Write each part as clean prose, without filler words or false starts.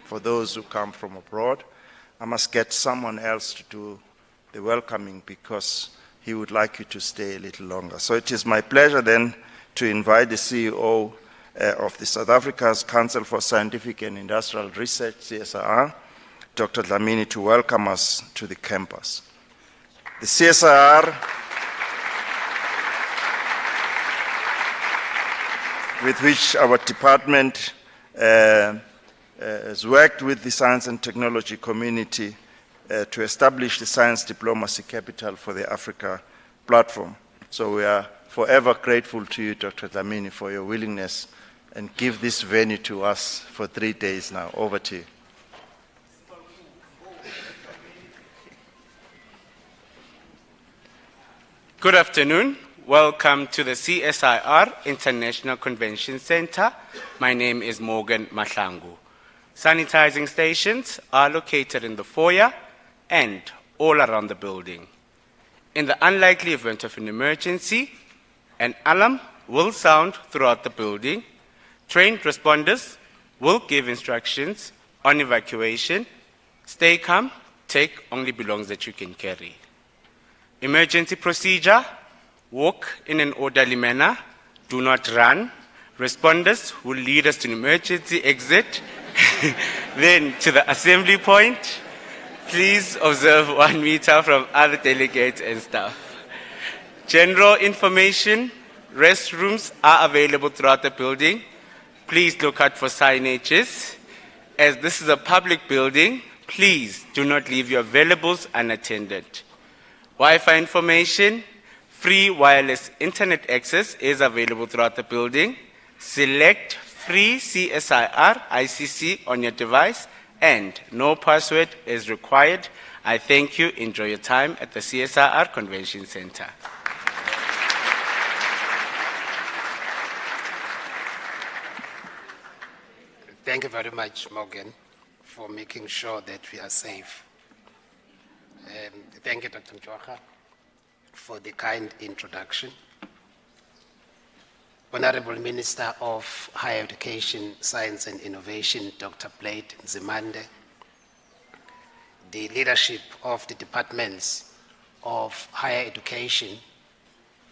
For those who come from abroad, I must get someone else to do the welcoming because he would like you to stay a little longer. So it is my pleasure then to invite the CEO of the South Africa's Council for Scientific and Industrial Research, CSIR, Dr. Dlamini, to welcome us to the campus. The CSIR, with which our department has worked with the science and technology community to establish the science diplomacy capital for the Africa platform. So we are forever grateful to you, Dr. Dlamini, for your willingness and give this venue to us for 3 days now. Over to you. Good afternoon. Welcome to the CSIR International Convention Center. My name is Morgan Mahlangu. Sanitizing stations are located in the foyer and all around the building. In the unlikely event of an emergency, an alarm will sound throughout the building. Trained responders will give instructions on evacuation. Stay calm, take only belongings that you can carry. Emergency procedure: walk in an orderly manner, do not run. Responders will lead us to an emergency exit, then to the assembly point. Please observe 1 meter from other delegates and staff. General information: restrooms are available throughout the building. Please look out for signages. As this is a public building, please do not leave your valuables unattended. Wi-Fi information: free wireless internet access is available throughout the building. Select free CSIR ICC on your device and no password is required. I thank you. Enjoy your time at the CSIR Convention Center. Thank you very much, Morgan, for making sure that we are safe. Thank you, Dr. Mjwara, for the kind introduction. Honorable Minister of Higher Education, Science and Innovation, Dr. Blade Nzimande, the leadership of the departments of higher education,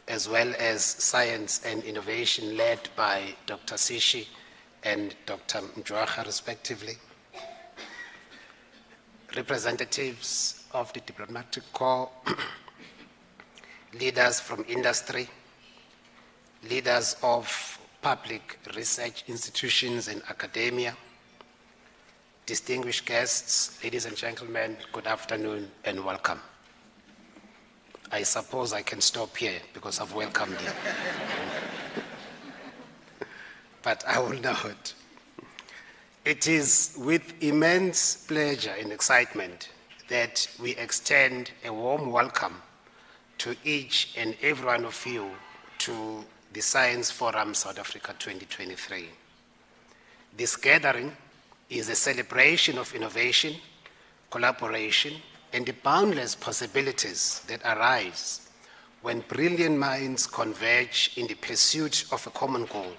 as well as science and innovation led by Dr. Sishi and Dr. Mjwara, respectively, representatives of the diplomatic corps, leaders from industry, leaders of public research institutions and academia, distinguished guests, ladies and gentlemen, good afternoon and welcome. I suppose I can stop here because I've welcomed you. But I will not. It is with immense pleasure and excitement that we extend a warm welcome to each and every one of you to the Science Forum South Africa 2023. This gathering is a celebration of innovation, collaboration, and the boundless possibilities that arise when brilliant minds converge in the pursuit of a common goal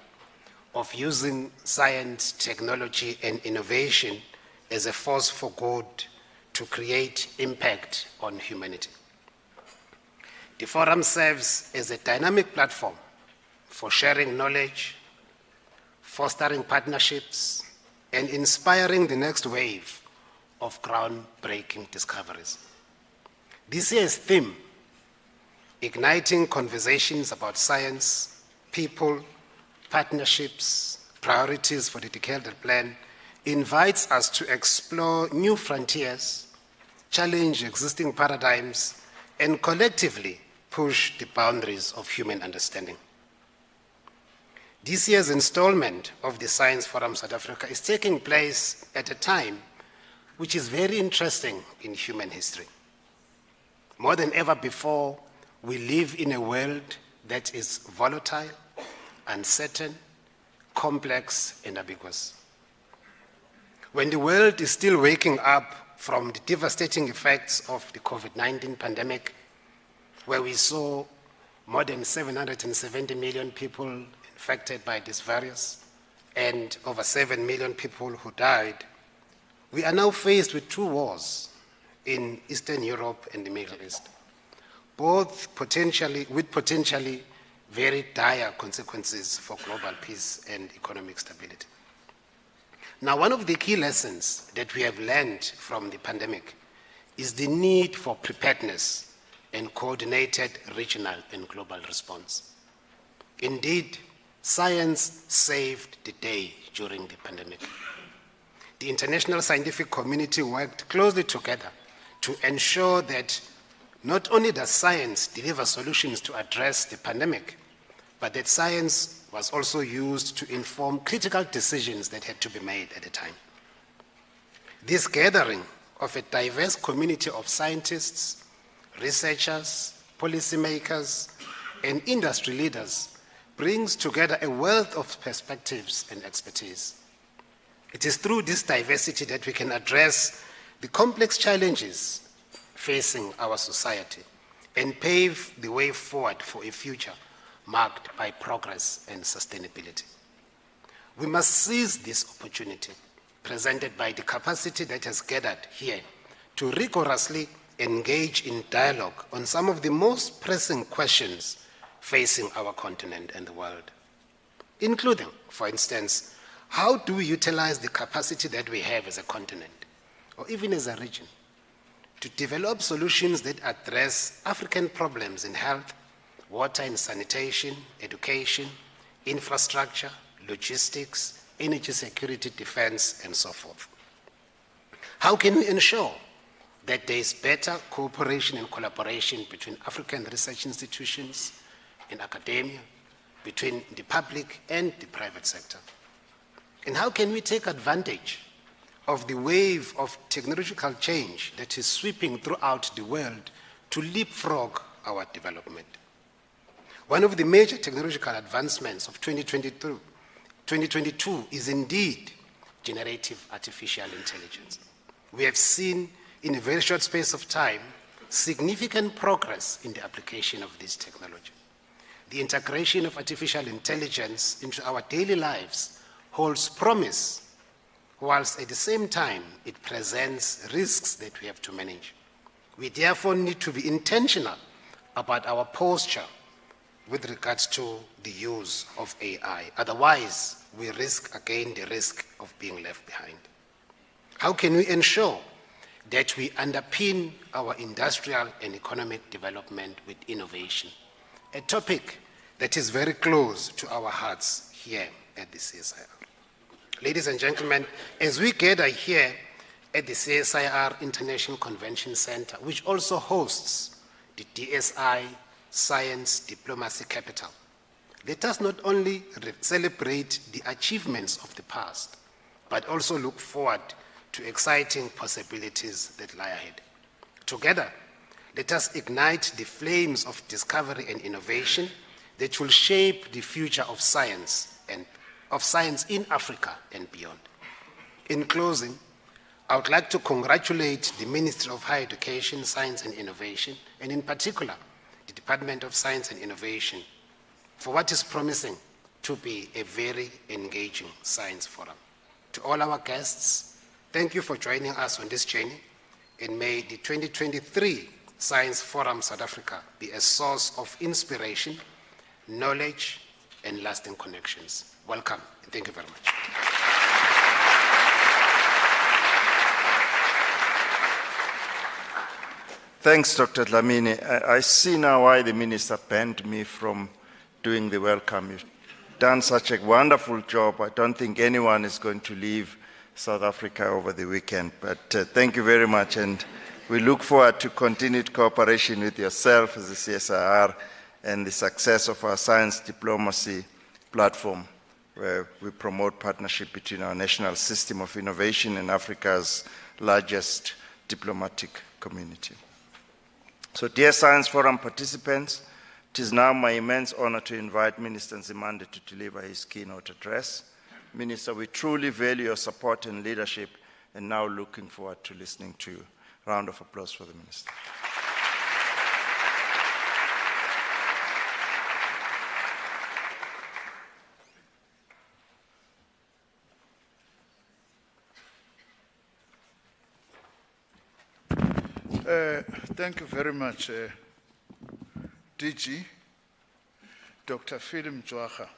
of using science, technology, and innovation as a force for good to create impact on humanity. The forum serves as a dynamic platform for sharing knowledge, fostering partnerships, and inspiring the next wave of groundbreaking discoveries. This year's theme, igniting conversations about science, people, partnerships, priorities for the Decadal Plan, invites us to explore new frontiers, challenge existing paradigms, and collectively push the boundaries of human understanding. This year's installment of the Science Forum South Africa is taking place at a time which is very interesting in human history. More than ever before, we live in a world that is volatile, uncertain, complex, and ambiguous. When the world is still waking up from the devastating effects of the COVID-19 pandemic, where we saw more than 770 million people infected by this virus and over 7 million people who died, We are now faced with two wars in Eastern Europe and the Middle East, both with potentially very dire consequences for global peace and economic stability. Now, one of the key lessons that we have learned from the pandemic is the need for preparedness and coordinated regional and global response. Indeed, science saved the day during the pandemic. The international scientific community worked closely together to ensure that not only does science deliver solutions to address the pandemic, but that science was also used to inform critical decisions that had to be made at the time. This gathering of a diverse community of scientists, researchers, policymakers, and industry leaders brings together a wealth of perspectives and expertise. It is through this diversity that we can address the complex challenges facing our society and pave the way forward for a future marked by progress and sustainability. We must seize this opportunity presented by the capacity that has gathered here to rigorously engage in dialogue on some of the most pressing questions facing our continent and the world, including, for instance, how do we utilize the capacity that we have as a continent, or even as a region, to develop solutions that address African problems in health, water and sanitation, education, infrastructure, logistics, energy security, defense, and so forth? How can we ensure that there is better cooperation and collaboration between African research institutions and academia, between the public and the private sector? And how can we take advantage of the wave of technological change that is sweeping throughout the world to leapfrog our development? One of the major technological advancements of 2022 is indeed generative artificial intelligence. We have seen in a very short space of time significant progress in the application of this technology. The integration of artificial intelligence into our daily lives holds promise, whilst at the same time it presents risks that we have to manage. We therefore need to be intentional about our posture with regards to the use of AI. Otherwise, we risk again the risk of being left behind. How can we ensure that we underpin our industrial and economic development with innovation? A topic that is very close to our hearts here at the CSIR. Ladies and gentlemen, as we gather here at the CSIR International Convention Center, which also hosts the DSI Science Diplomacy Capital, let us not only celebrate the achievements of the past, but also look forward to exciting possibilities that lie ahead. Together, let us ignite the flames of discovery and innovation that will shape the future of science in Africa and beyond. In closing, I would like to congratulate the Ministry of Higher Education, Science and Innovation, and in particular, the Department of Science and Innovation, for what is promising to be a very engaging science forum. To all our guests, thank you for joining us on this journey, and may the 2023 Science Forum South Africa be a source of inspiration, knowledge, and lasting connections. Welcome, and thank you very much. Thanks, Dr. Dlamini. I see now why the minister banned me from doing the welcome. You've done such a wonderful job. I don't think anyone is going to leave South Africa over the weekend. But thank you very much, and we look forward to continued cooperation with yourself as the CSIR and the success of our science diplomacy platform, where we promote partnership between our national system of innovation and Africa's largest diplomatic community. So, dear Science Forum participants, it is now my immense honor to invite Minister Nzimande to deliver his keynote address. Minister, we truly value your support and leadership, and now looking forward to listening to you. Round of applause for the Minister. Thank you very much, DG, Dr. Philip Mjwaha.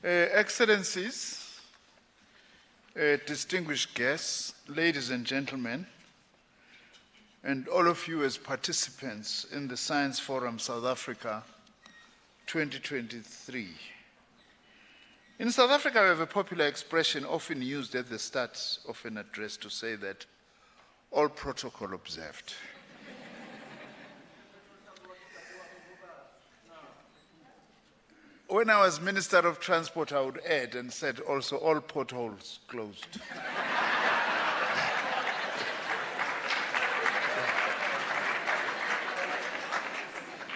Excellencies, distinguished guests, ladies and gentlemen, and all of you as participants in the Science Forum South Africa 2023. In South Africa, we have a popular expression often used at the start of an address to say that all protocol observed. When I was Minister of Transport, I would add and said also all potholes closed.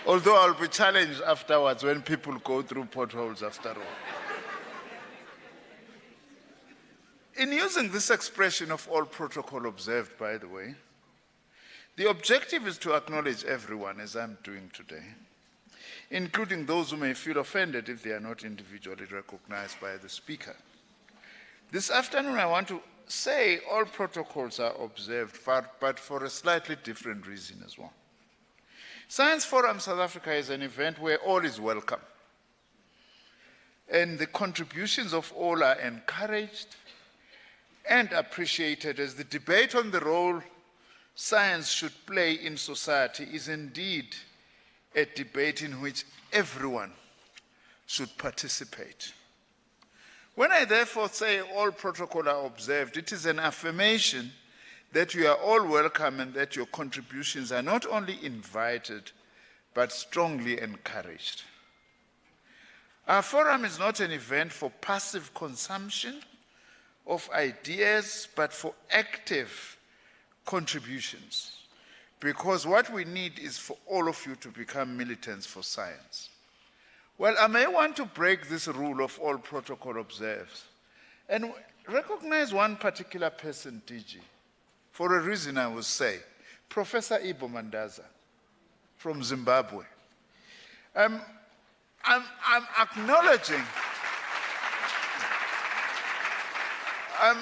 Although I'll be challenged afterwards when people go through potholes after all. In using this expression of all protocol observed, by the way, the objective is to acknowledge everyone, as I'm doing today, including those who may feel offended if they are not individually recognized by the speaker. This afternoon, I want to say all protocols are observed, but for a slightly different reason as well. Science Forum South Africa is an event where all is welcome, and the contributions of all are encouraged and appreciated, as the debate on the role science should play in society is indeed a debate in which everyone should participate. When I therefore say all protocol are observed, it is an affirmation that you are all welcome and that your contributions are not only invited, but strongly encouraged. Our forum is not an event for passive consumption of ideas, but for active contributions. Because what we need is for all of you to become militants for science. Well, I may want to break this rule of all protocol observed and recognize one particular person, DG, for a reason I will say, Professor Ibo Mandaza from Zimbabwe. I'm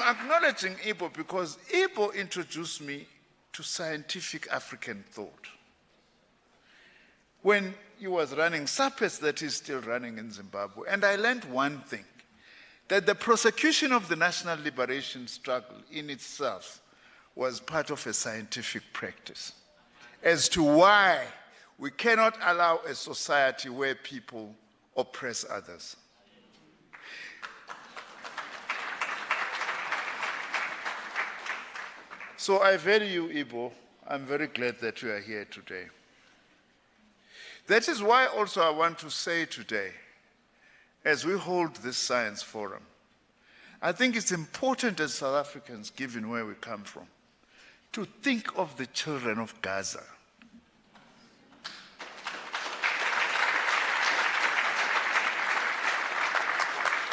acknowledging Ibo because Ibo introduced me to scientific African thought. When he was running SAPES, that is still running in Zimbabwe, and I learned one thing, that the prosecution of the national liberation struggle in itself was part of a scientific practice as to why we cannot allow a society where people oppress others. So I value you, Ibo. I'm very glad that you are here today. That is why also I want to say today, as we hold this science forum, I think it's important as South Africans, given where we come from, to think of the children of Gaza.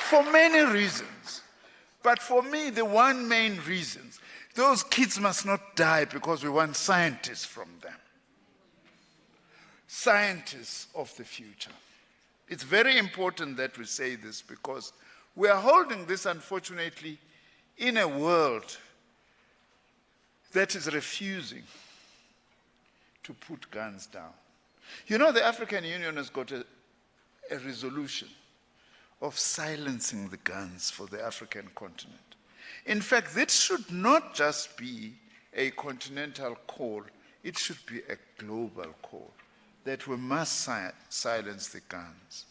For many reasons, but for me, the one main reason, those kids must not die because we want scientists from them. Scientists of the future. It's very important that we say this because we are holding this, unfortunately, in a world that is refusing to put guns down. You know, the African Union has got a resolution of silencing the guns for the African continent. In fact, this should not just be a continental call, it should be a global call, that we must silence the guns.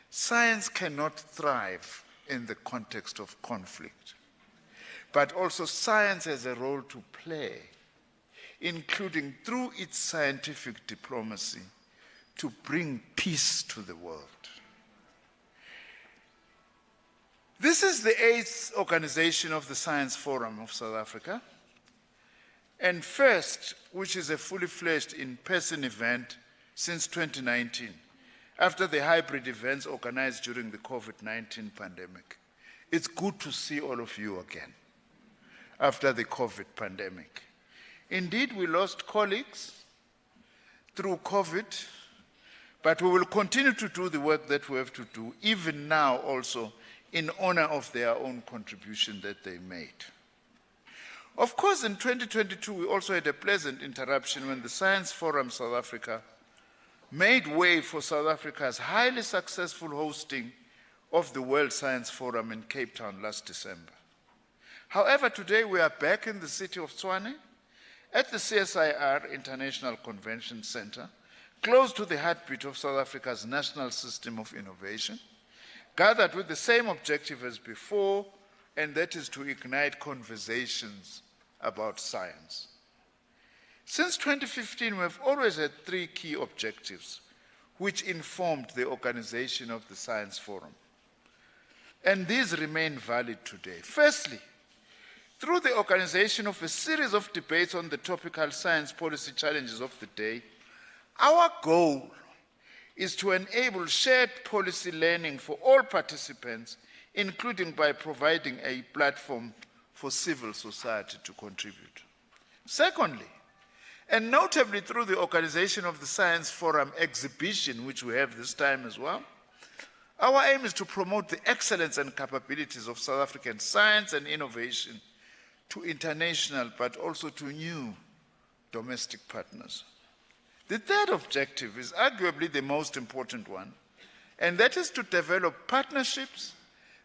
Science cannot thrive in the context of conflict, but also science has a role to play, including through its scientific diplomacy, to bring peace to the world. This is the 8th organization of the Science Forum of South Africa, and first, which is a fully fledged in-person event since 2019, after the hybrid events organized during the COVID-19 pandemic. It's good to see all of you again after the COVID pandemic. Indeed, we lost colleagues through COVID, but we will continue to do the work that we have to do, even now also, in honor of their own contribution that they made. Of course, in 2022, we also had a pleasant interruption when the Science Forum South Africa made way for South Africa's highly successful hosting of the World Science Forum in Cape Town last December. However, today we are back in the city of Tshwane at the CSIR International Convention Center, close to the heartbeat of South Africa's national system of innovation, gathered with the same objective as before, and that is to ignite conversations about science. Since 2015, we have always had three key objectives which informed the organization of the Science Forum. And these remain valid today. Firstly, through the organization of a series of debates on the topical science policy challenges of the day, our goal is to enable shared policy learning for all participants, including by providing a platform for civil society to contribute. Secondly, and notably through the organization of the Science Forum exhibition, which we have this time as well, our aim is to promote the excellence and capabilities of South African science and innovation to international, but also to new domestic partners. The third objective is arguably the most important one, and that is to develop partnerships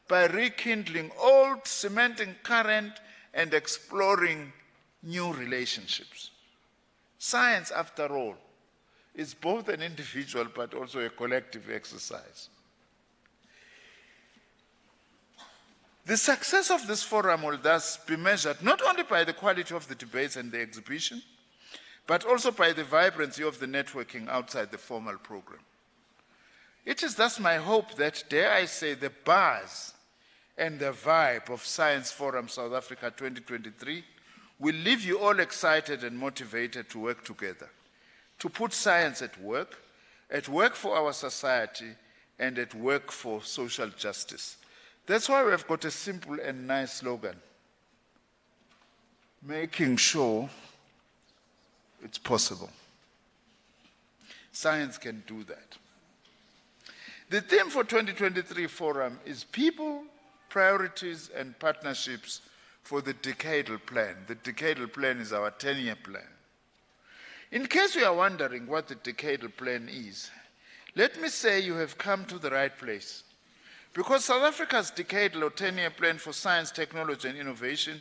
by rekindling old, cementing current, and exploring new relationships. Science, after all, is both an individual but also a collective exercise. The success of this forum will thus be measured not only by the quality of the debates and the exhibition, but also by the vibrancy of the networking outside the formal program. It is thus my hope that, dare I say, the buzz and the vibe of Science Forum South Africa 2023 will leave you all excited and motivated to work together, to put science at work for our society, and at work for social justice. That's why we've got a simple and nice slogan: making sure it's possible. Science can do that. The theme for 2023 forum is people, priorities, and partnerships for the Decadal Plan. The Decadal Plan is our 10-year plan. In case you are wondering what the Decadal Plan is, let me say you have come to the right place. Because South Africa's decadal or 10-year plan for science, technology, and innovation,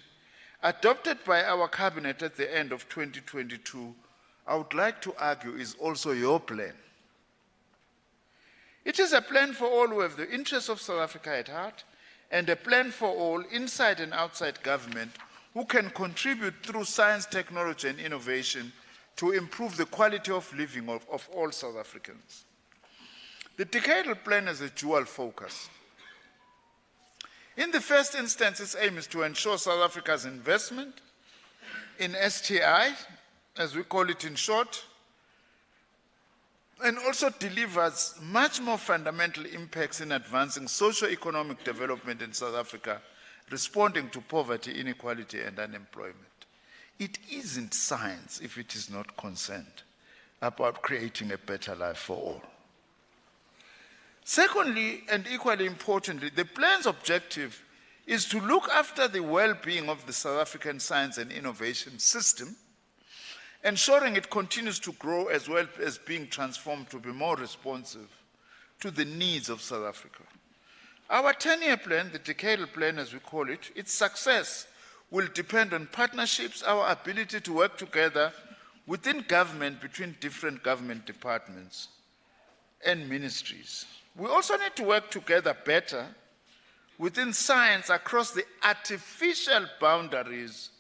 adopted by our cabinet at the end of 2022, I would like to argue is also your plan. It is a plan for all who have the interests of South Africa at heart, and a plan for all inside and outside government who can contribute through science, technology, and innovation to improve the quality of living of all South Africans. The Decadal Plan has a dual focus. In the first instance, its aim is to ensure South Africa's investment in STI, as we call it in short, and also delivers much more fundamental impacts in advancing socio-economic development in South Africa, responding to poverty, inequality, and unemployment. It isn't science if it is not concerned about creating a better life for all. Secondly, and equally importantly, the plan's objective is to look after the well-being of the South African science and innovation system, ensuring it continues to grow as well as being transformed to be more responsive to the needs of South Africa. Our 10-year plan, the Decadal Plan as we call it, its success will depend on partnerships, our ability to work together within government, between different government departments and ministries. We also need to work together better within science across the artificial boundaries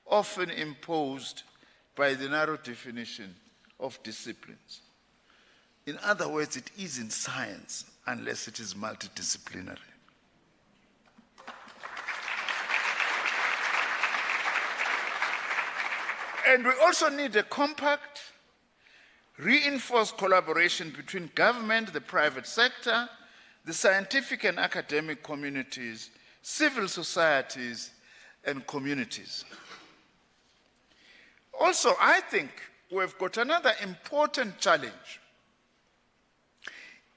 often imposed by the narrow definition of disciplines. In other words, it isn't science unless it is multidisciplinary. And we also need a compact, reinforced collaboration between government, the private sector, the scientific and academic communities, civil societies, and communities. Also, I think we've got another important challenge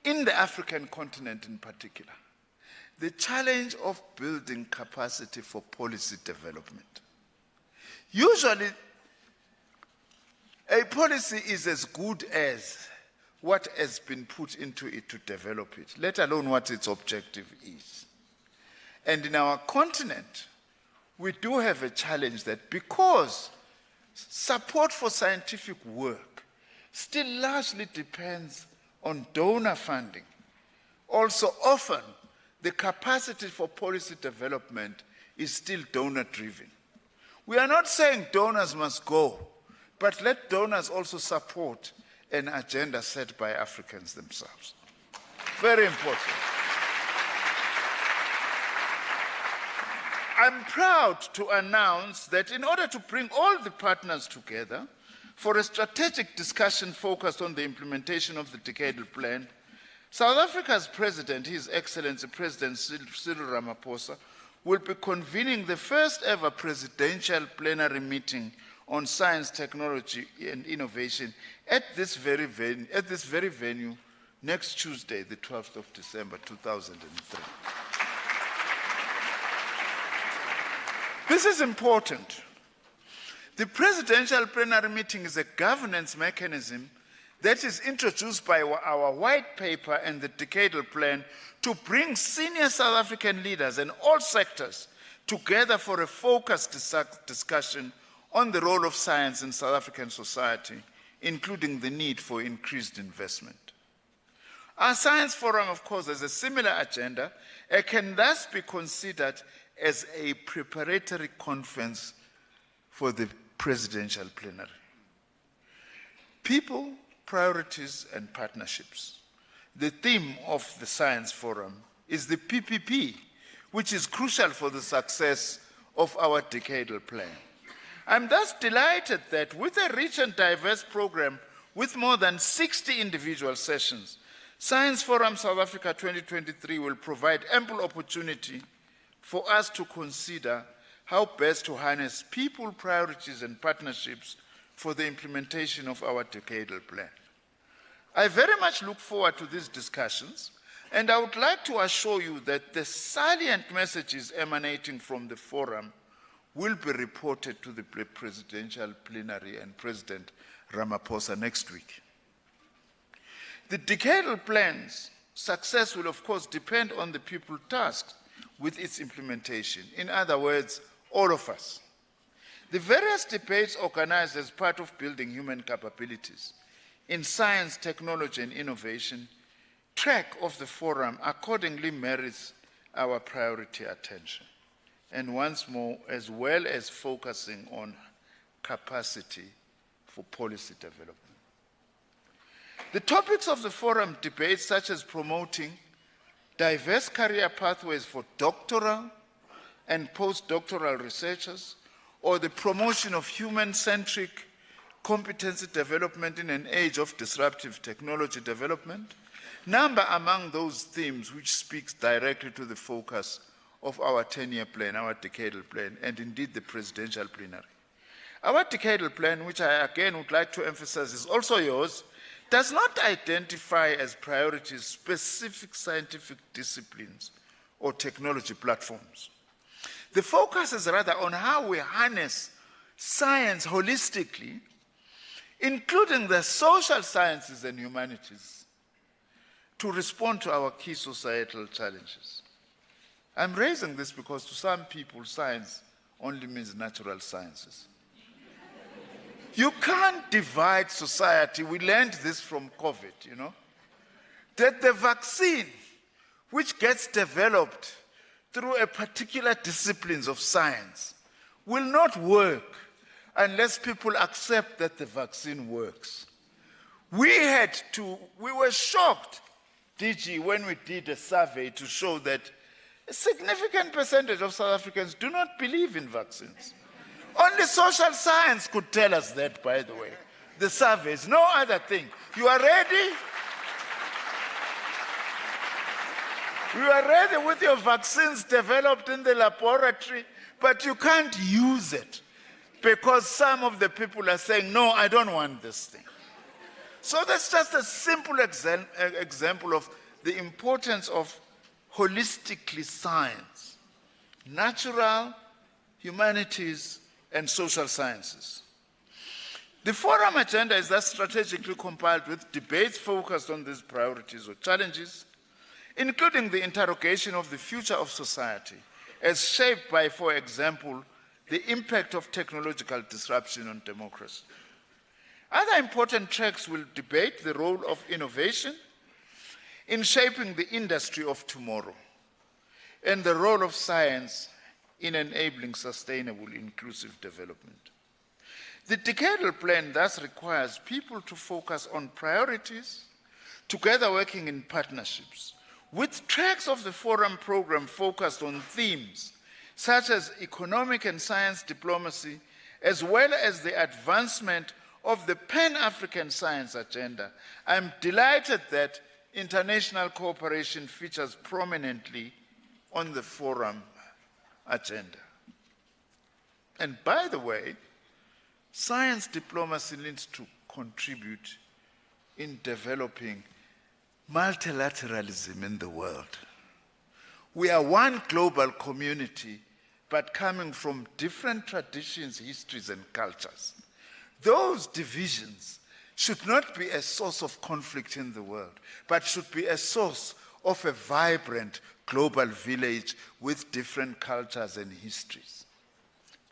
in the African continent in particular, the challenge of building capacity for policy development. Usually, a policy is as good as what has been put into it to develop it, let alone what its objective is. And in our continent, we do have a challenge that because support for scientific work still largely depends on donor funding, also often the capacity for policy development is still donor-driven. We are not saying donors must go, but let donors also support an agenda set by Africans themselves. Very important. I'm proud to announce that in order to bring all the partners together for a strategic discussion focused on the implementation of the Decadal Plan, South Africa's President, His Excellency President Cyril Ramaphosa, will be convening the first ever presidential plenary meeting on science, technology, and innovation at this very venue next Tuesday, the 12th of December, 2003. This is important. The presidential plenary meeting is a governance mechanism that is introduced by our white paper and the Decadal Plan to bring senior South African leaders in all sectors together for a focused discussion on the role of science in South African society, including the need for increased investment. Our Science Forum, of course, has a similar agenda and can thus be considered as a preparatory conference for the presidential plenary. People, priorities, and partnerships. The theme of the Science Forum is the PPP, which is crucial for the success of our Decadal Plan. I'm thus delighted that with a rich and diverse program with more than 60 individual sessions, Science Forum South Africa 2023 will provide ample opportunity for us to consider how best to harness people, priorities, and partnerships for the implementation of our Decadal Plan. I very much look forward to these discussions, and I would like to assure you that the salient messages emanating from the forum will be reported to the presidential plenary and President Ramaphosa next week. The Decadal Plan's success will, of course, depend on the people tasked with its implementation. In other words, all of us. The various debates organized as part of building human capabilities in science, technology, and innovation, track of the forum accordingly merits our priority attention. And once more, as well as focusing on capacity for policy development. The topics of the forum debate, such as promoting diverse career pathways for doctoral and postdoctoral researchers, or the promotion of human-centric competency development in an age of disruptive technology development, number among those themes which speaks directly to the focus of our 10-year plan, our Decadal Plan, and indeed the presidential plenary. Our Decadal Plan, which I again would like to emphasize is also yours, does not identify as priorities specific scientific disciplines or technology platforms. The focus is rather on how we harness science holistically, including the social sciences and humanities, to respond to our key societal challenges. I'm raising this because to some people, science only means natural sciences. You can't divide society. We learned this from COVID, you know, that the vaccine, which gets developed through a particular disciplines of science, will not work unless people accept that the vaccine works. We were shocked, DG, when we did a survey to show that a significant percentage of South Africans do not believe in vaccines. Only social science could tell us that, by the way. The surveys, no other thing. You are ready? You are ready with your vaccines developed in the laboratory, but you can't use it because some of the people are saying, no, I don't want this thing. So that's just a simple example of the importance of holistically science, natural, humanities, and social sciences. The forum agenda is thus strategically compiled with debates focused on these priorities or challenges, including the interrogation of the future of society as shaped by, for example, the impact of technological disruption on democracy. Other important tracks will debate the role of innovation in shaping the industry of tomorrow and the role of science in enabling sustainable, inclusive development. The Decadal Plan thus requires people to focus on priorities, together working in partnerships, with tracks of the forum program focused on themes such as economic and science diplomacy, as well as the advancement of the Pan-African science agenda. I'm delighted that international cooperation features prominently on the forum agenda. And by the way, science diplomacy needs to contribute in developing multilateralism in the world. We are one global community, but coming from different traditions, histories, and cultures. Those divisions should not be a source of conflict in the world, but should be a source of a vibrant global village with different cultures and histories.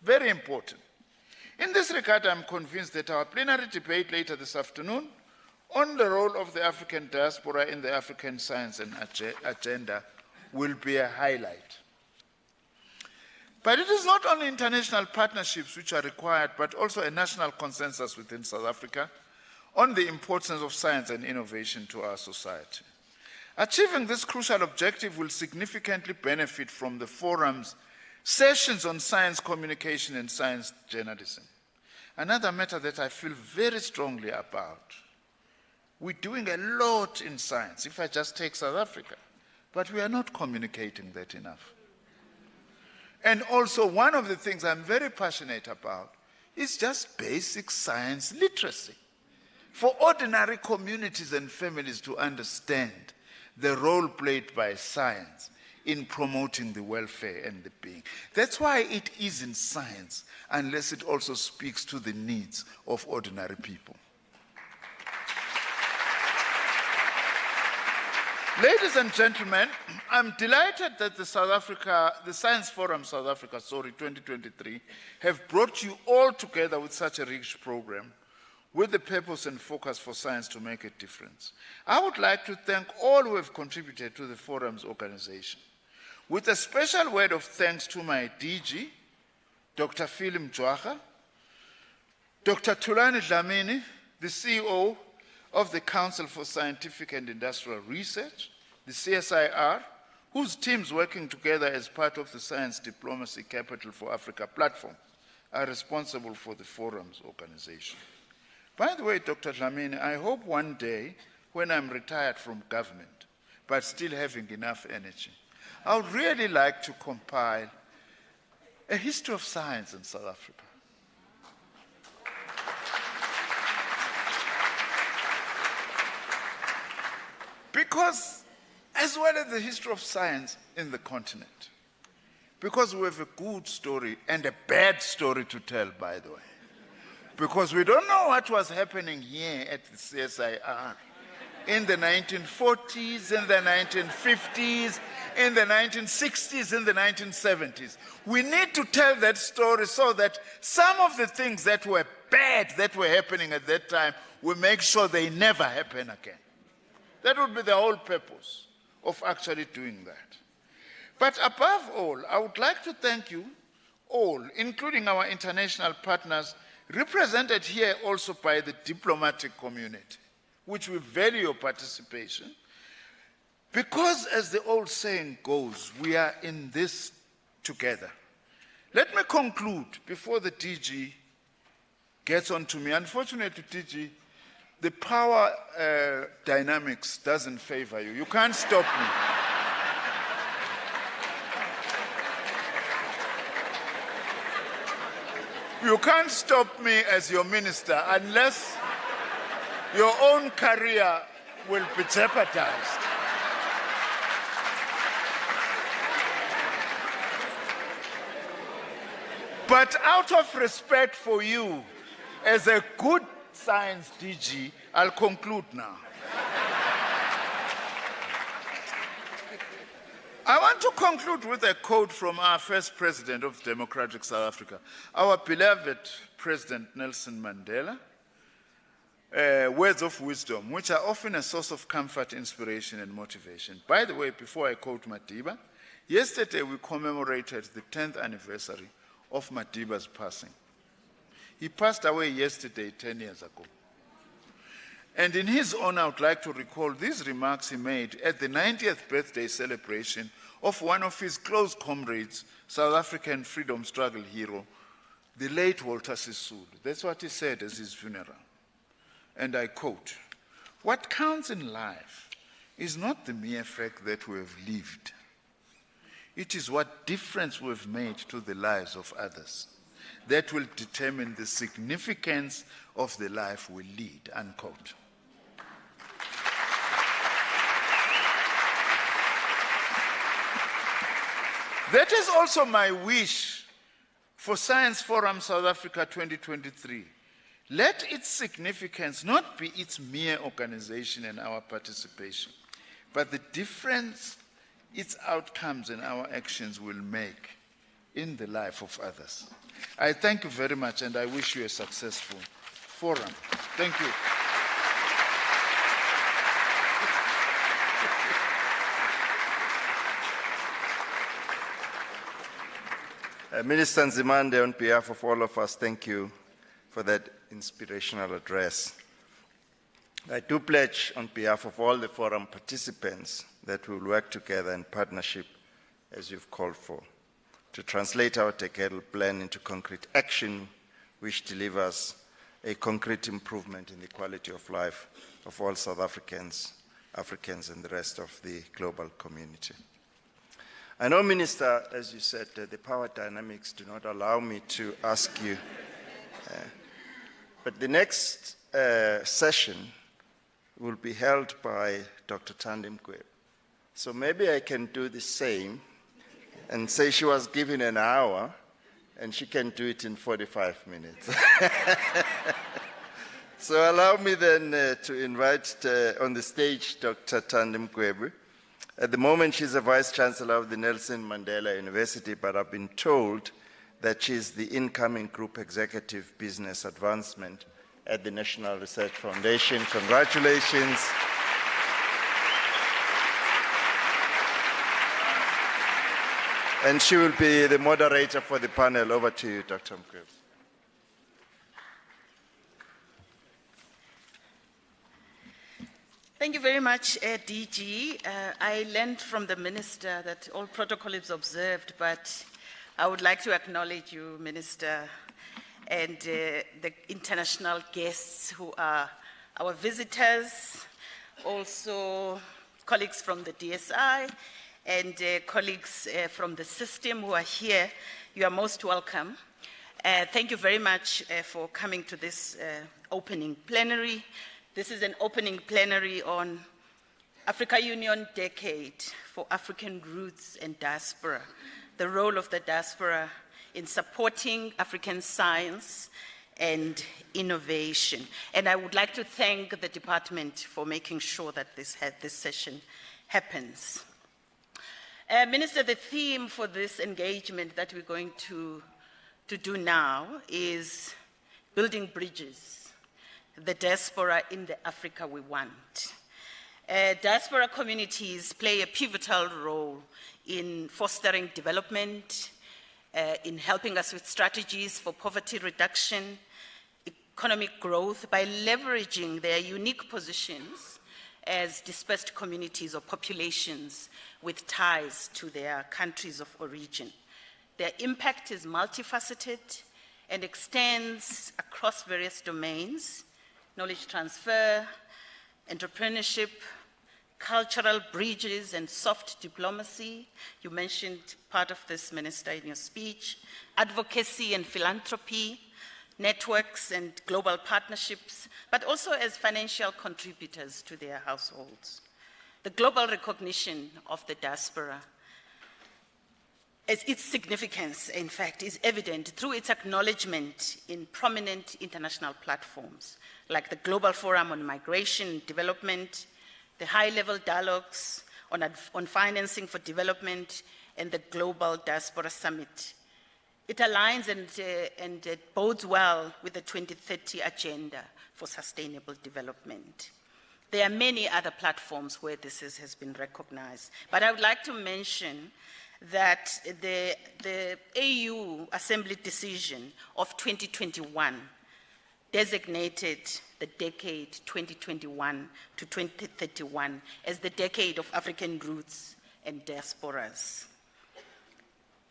Very important. In this regard, I'm convinced that our plenary debate later this afternoon on the role of the African diaspora in the African science and agenda will be a highlight. But it is not only international partnerships which are required, but also a national consensus within South Africa on the importance of science and innovation to our society. Achieving this crucial objective will significantly benefit from the forum's sessions on science communication and science journalism. Another matter that I feel very strongly about, we're doing a lot in science, if I just take South Africa, but we are not communicating that enough. And also one of the things I'm very passionate about is just basic science literacy for ordinary communities and families to understand the role played by science in promoting the welfare and the being. That's why it isn't science unless it also speaks to the needs of ordinary people. Ladies and gentlemen, I'm delighted that the Science Forum South Africa, 2023, have brought you all together with such a rich program with the purpose and focus for science to make a difference. I would like to thank all who have contributed to the forum's organization, with a special word of thanks to my DG, Dr. Philip Mjwaha, Dr. Thulani Dlamini, the CEO of the Council for Scientific and Industrial Research, the CSIR, whose teams working together as part of the Science Diplomacy Capital for Africa platform are responsible for the forum's organization. By the way, Dr. Dlamini, I hope one day when I'm retired from government, but still having enough energy, I would really like to compile a history of science in South Africa. Because, as well as the history of science in the continent, because we have a good story and a bad story to tell, by the way. Because we don't know what was happening here at the CSIR in the 1940s, in the 1950s, in the 1960s, in the 1970s. We need to tell that story so that some of the things that were bad that were happening at that time, we make sure they never happen again. That would be the whole purpose of actually doing that. But above all, I would like to thank you all, including our international partners, represented here also by the diplomatic community, which we value your participation, because as the old saying goes, we are in this together. Let me conclude before the DG gets on to me. Unfortunately, DG, the power dynamics doesn't favor you. You can't stop me. You can't stop me as your minister unless your own career will be jeopardized. But out of respect for you, as a good science DG, I'll conclude now. I want to conclude with a quote from our first president of democratic South Africa, our beloved President Nelson Mandela. Words of wisdom, which are often a source of comfort, inspiration, and motivation. By the way, before I quote Madiba, yesterday we commemorated the 10th anniversary of Madiba's passing. He passed away yesterday, 10 years ago. And in his honor, I would like to recall these remarks he made at the 90th birthday celebration of one of his close comrades, South African freedom struggle hero, the late Walter Sisulu. That's what he said at his funeral. And I quote, "What counts in life is not the mere fact that we have lived. It is what difference we've made to the lives of others that will determine the significance of the life we lead," unquote. That is also my wish for Science Forum South Africa 2023. Let its significance not be its mere organization and our participation, but the difference its outcomes and our actions will make in the life of others. I thank you very much, and I wish you a successful forum. Thank you. Minister Nzimande, on behalf of all of us, thank you for that inspirational address. I do pledge on behalf of all the forum participants that we will work together in partnership, as you've called for, to translate our Decadal Plan into concrete action which delivers a concrete improvement in the quality of life of all South Africans, and the rest of the global community. I know, Minister, as you said, the power dynamics do not allow me to ask you, but the next session will be held by Dr. Thandi Mgwebe. So maybe I can do the same and say she was given an hour and she can do it in 45 minutes. So allow me then to invite on the stage Dr. Thandi Mgwebe. At the moment, she's a Vice Chancellor of the Nelson Mandela University, but I've been told that she's the incoming Group Executive Business Advancement at the National Research Foundation. Congratulations. And she will be the moderator for the panel. Over to you, Dr. Mgwebe. Thank you very much, DG. I learned from the Minister that all protocol is observed, but I would like to acknowledge you, Minister, and the international guests who are our visitors, also colleagues from the DSI, and colleagues from the system who are here. You are most welcome. Thank you very much for coming to this opening plenary. This is an opening plenary on Africa Union Decade for African Roots and Diaspora, the role of the diaspora in supporting African science and innovation. And I would like to thank the department for making sure that this session happens. Minister, the theme for this engagement that we're going to do now is building bridges, the diaspora in the Africa we want. Diaspora communities play a pivotal role in fostering development, in helping us with strategies for poverty reduction, economic growth, by leveraging their unique positions as dispersed communities or populations with ties to their countries of origin. Their impact is multifaceted and extends across various domains: knowledge transfer, entrepreneurship, cultural bridges, and soft diplomacy. You mentioned part of this, Minister, in your speech. Advocacy and philanthropy, networks and global partnerships, but also as financial contributors to their households. The global recognition of the diaspora as its significance, in fact, is evident through its acknowledgement in prominent international platforms, like the Global Forum on Migration and Development, the high-level dialogues on financing for development, and the Global Diaspora Summit. It aligns and it bodes well with the 2030 Agenda for Sustainable Development. There are many other platforms where this has been recognized, but I would like to mention that the AU Assembly decision of 2021 designated the decade 2021 to 2031 as the decade of African roots and diasporas.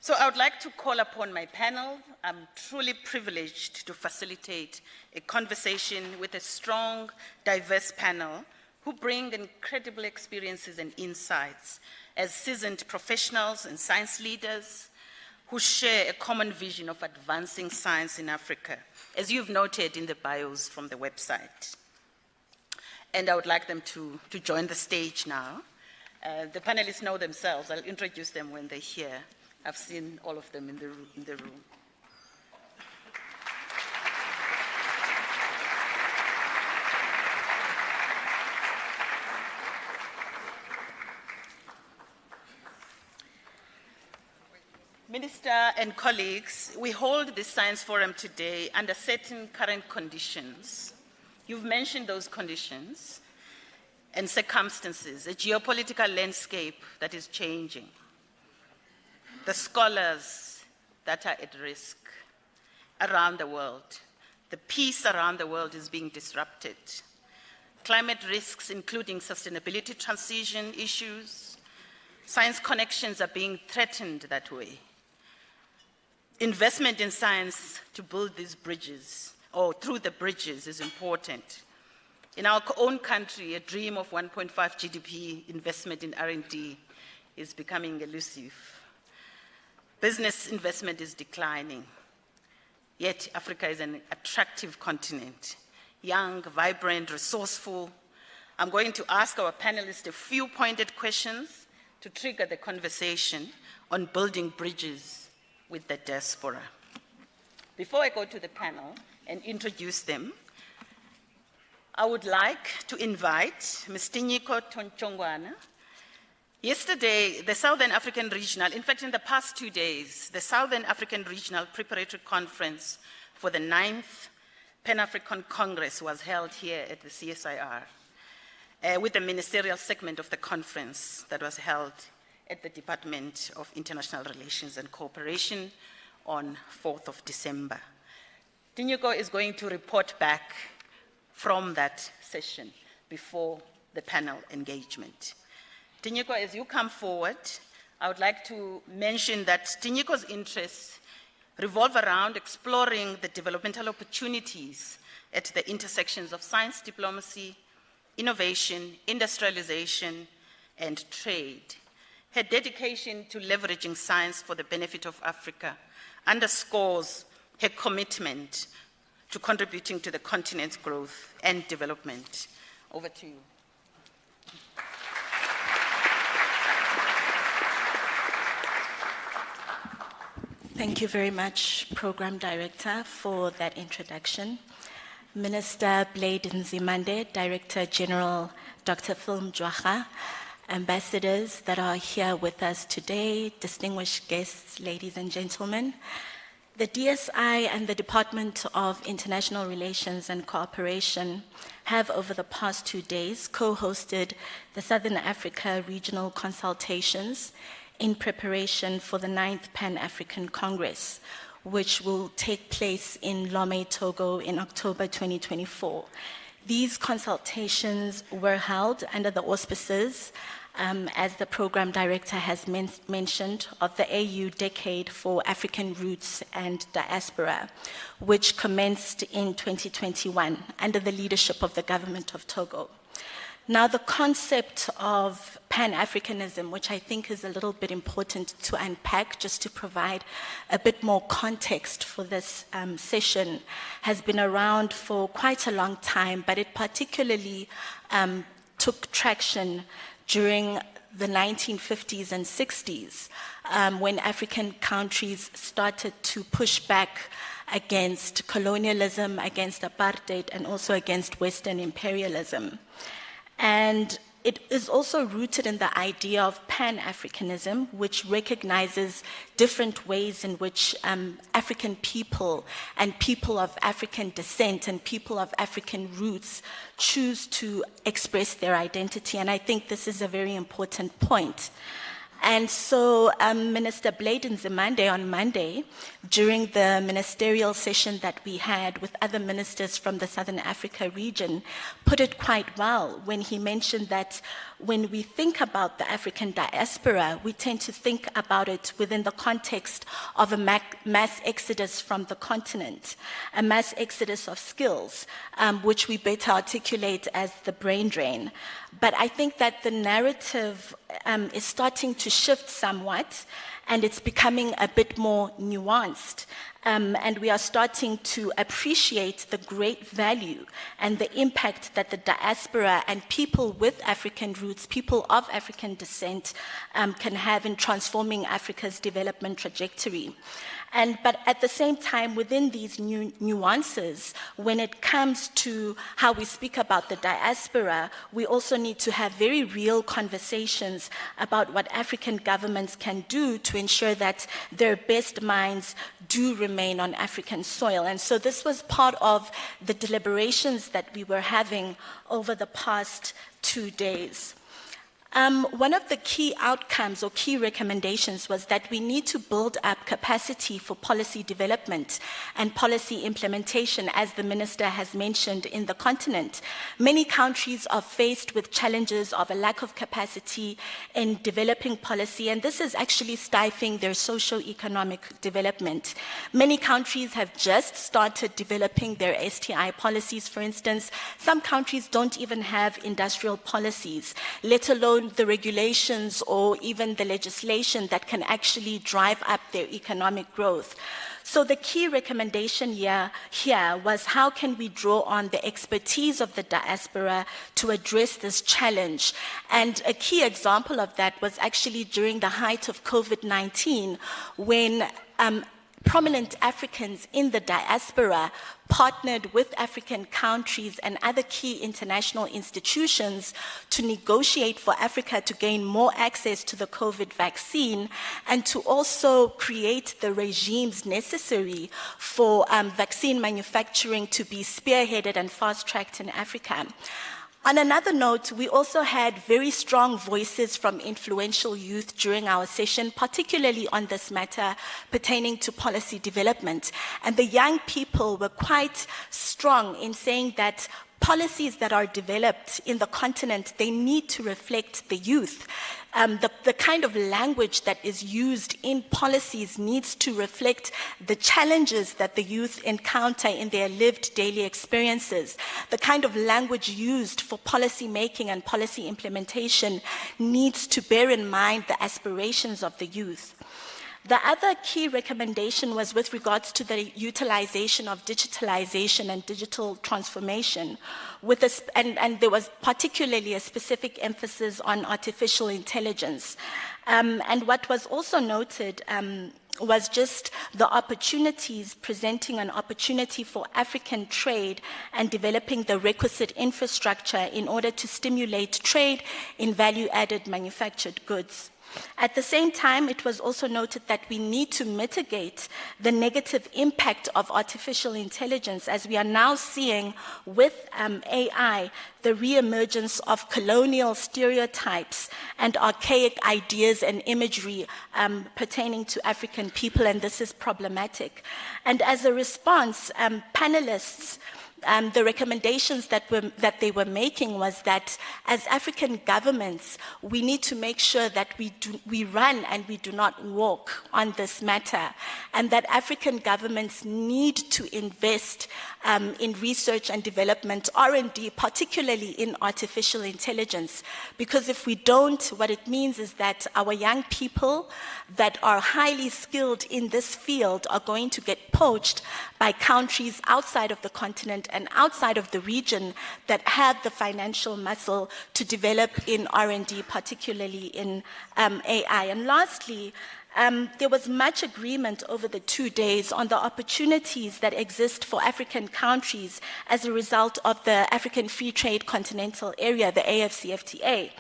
So I would like to call upon my panel. I'm truly privileged to facilitate a conversation with a strong, diverse panel who bring incredible experiences and insights as seasoned professionals and science leaders who share a common vision of advancing science in Africa, as you've noted in the bios from the website. And I would like them to join the stage now. The panelists know themselves. I'll introduce them when they're here. I've seen all of them in the room. Minister and colleagues, we hold this science forum today under certain current conditions. You've mentioned those conditions and circumstances, a geopolitical landscape that is changing, the scholars that are at risk around the world, the peace around the world is being disrupted, climate risks including sustainability transition issues, science connections are being threatened that way. Investment in science to build these bridges, or through the bridges, is important. In our own country, a dream of 1.5 GDP investment in R&D is becoming elusive. Business investment is declining. Yet Africa is an attractive continent, young, vibrant, resourceful. I'm going to ask our panelists a few pointed questions to trigger the conversation on building bridges with the diaspora. Before I go to the panel and introduce them, I would like to invite Ms. Tinyiko Tonchongwana. Yesterday, the Southern African Regional, in fact, in the past 2 days, the Southern African Regional Preparatory Conference for the 9th Pan-African Congress was held here at the CSIR, with the ministerial segment of the conference that was held at the Department of International Relations and Cooperation on 4th of December. Tinyiko is going to report back from that session before the panel engagement. Tinyiko, as you come forward, I would like to mention that Tinyiko's interests revolve around exploring the developmental opportunities at the intersections of science diplomacy, innovation, industrialization, and trade. Her dedication to leveraging science for the benefit of Africa underscores her commitment to contributing to the continent's growth and development. Over to you. Thank you very much, Program Director, for that introduction. Minister Blade Nzimande, Director General Dr. Phil Mjwaha, ambassadors that are here with us today, distinguished guests, ladies and gentlemen. The DSI and the Department of International Relations and Cooperation have, over the past 2 days, co-hosted the Southern Africa Regional Consultations in preparation for the 9th Pan-African Congress, which will take place in Lomé, Togo in October 2024. These consultations were held under the auspices, as the program director has mentioned, of the AU Decade for African Roots and Diaspora, which commenced in 2021 under the leadership of the government of Togo. Now, the concept of Pan-Africanism, which I think is a little bit important to unpack just to provide a bit more context for this session, has been around for quite a long time, but it particularly took traction during the 1950s and 60s, when African countries started to push back against colonialism, against apartheid, and also against Western imperialism. And it is also rooted in the idea of Pan-Africanism, which recognizes different ways in which African people and people of African descent and people of African roots choose to express their identity. And I think this is a very important point. And so Minister Blade Nzimande on Monday, during the ministerial session that we had with other ministers from the Southern Africa region, put it quite well when he mentioned that when we think about the African diaspora, we tend to think about it within the context of a mass exodus from the continent, a mass exodus of skills, which we better articulate as the brain drain. But I think that the narrative is starting to shift somewhat, and it's becoming a bit more nuanced. And we are starting to appreciate the great value and the impact that the diaspora and people with African roots, people of African descent, can have in transforming Africa's development trajectory. But at the same time, within these nuances, when it comes to how we speak about the diaspora, we also need to have very real conversations about what African governments can do to ensure that their best minds do remain on African soil. And so this was part of the deliberations that we were having over the past 2 days. One of the key outcomes or key recommendations was that we need to build up capacity for policy development and policy implementation, as the minister has mentioned, in the continent. Many countries are faced with challenges of a lack of capacity in developing policy, and this is actually stifling their socio-economic development. Many countries have just started developing their STI policies, for instance. Some countries don't even have industrial policies, let alone the regulations or even the legislation that can actually drive up their economic growth. So the key recommendation here was how can we draw on the expertise of the diaspora to address this challenge? And a key example of that was actually during the height of COVID-19, when prominent Africans in the diaspora partnered with African countries and other key international institutions to negotiate for Africa to gain more access to the COVID vaccine and to also create the regimes necessary for vaccine manufacturing to be spearheaded and fast-tracked in Africa. On another note, we also had very strong voices from influential youth during our session, particularly on this matter pertaining to policy development. And the young people were quite strong in saying that policies that are developed in the continent, they need to reflect the youth. The kind of language that is used in policies needs to reflect the challenges that the youth encounter in their lived daily experiences. The kind of language used for policy making and policy implementation needs to bear in mind the aspirations of the youth. The other key recommendation was with regards to the utilization of digitalization and digital transformation, and there was particularly a specific emphasis on artificial intelligence. And what was also noted was just the opportunities, presenting an opportunity for African trade and developing the requisite infrastructure in order to stimulate trade in value-added manufactured goods. At the same time, it was also noted that we need to mitigate the negative impact of artificial intelligence, as we are now seeing with AI, the reemergence of colonial stereotypes and archaic ideas and imagery pertaining to African people, and this is problematic. And as a response, panelists, the recommendations that they were making was that as African governments, we need to make sure that we run and we do not walk on this matter, and that African governments need to invest in research and development, R&D, particularly in artificial intelligence, because if we don't, what it means is that our young people that are highly skilled in this field are going to get poached by countries outside of the continent continent and outside of the region that have the financial muscle to develop in R&D, particularly in AI. And lastly, there was much agreement over the 2 days on the opportunities that exist for African countries as a result of the African Free Trade Continental Area, the AFCFTA.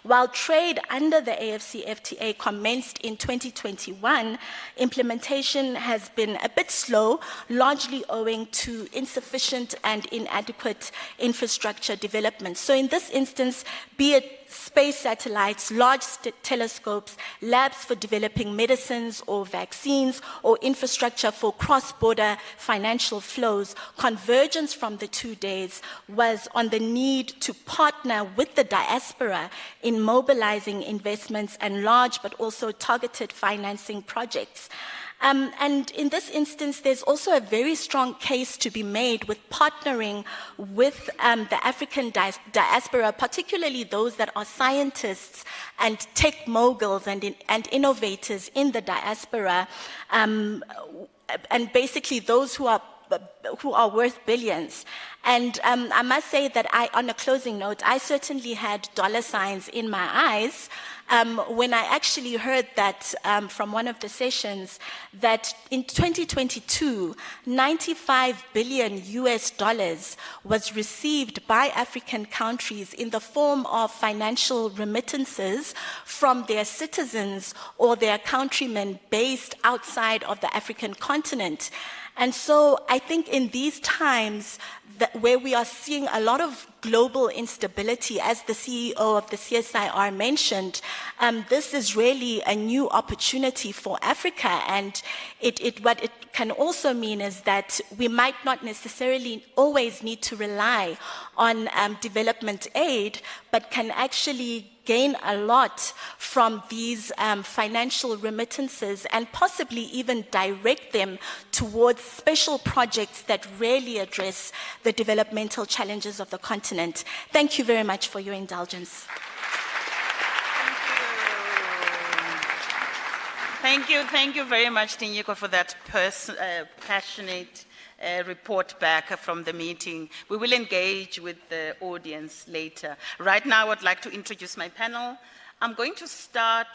While trade under the AFCFTA commenced in 2021, implementation has been a bit slow, largely owing to insufficient and inadequate infrastructure development. So in this instance, be it space satellites, large telescopes, labs for developing medicines or vaccines, or infrastructure for cross-border financial flows, convergence from the 2 days was on the need to partner with the diaspora in mobilizing investments and large but also targeted financing projects. And in this instance, there's also a very strong case to be made with partnering with the African diaspora, particularly those that are scientists and tech moguls and innovators in the diaspora, and basically those who are worth billions. And I must say that on a closing note, I certainly had dollar signs in my eyes when I actually heard that from one of the sessions that in 2022, $95 billion was received by African countries in the form of financial remittances from their citizens or their countrymen based outside of the African continent. And so I think in these times where we are seeing a lot of global instability, as the CEO of the CSIR mentioned, this is really a new opportunity for Africa. And what it can also mean is that we might not necessarily always need to rely on development aid, but can actually gain a lot from these financial remittances and possibly even direct them towards special projects that really address the developmental challenges of the continent. Thank you very much for your indulgence. Thank you very much, Tinyiko, for that passionate report back from the meeting. We will engage with the audience later. Right now, I would like to introduce my panel. I'm going to start,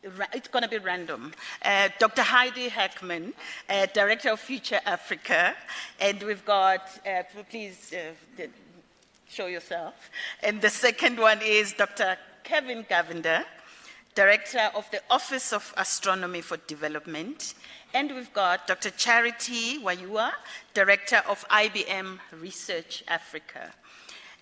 it's going to be random. Dr. Heidi Heckman, Director of Future Africa, and we've got, please show yourself. And the second one is Dr. Kevin Govender, Director of the Office of Astronomy for Development. And we've got Dr. Charity Wayua, Director of IBM Research Africa.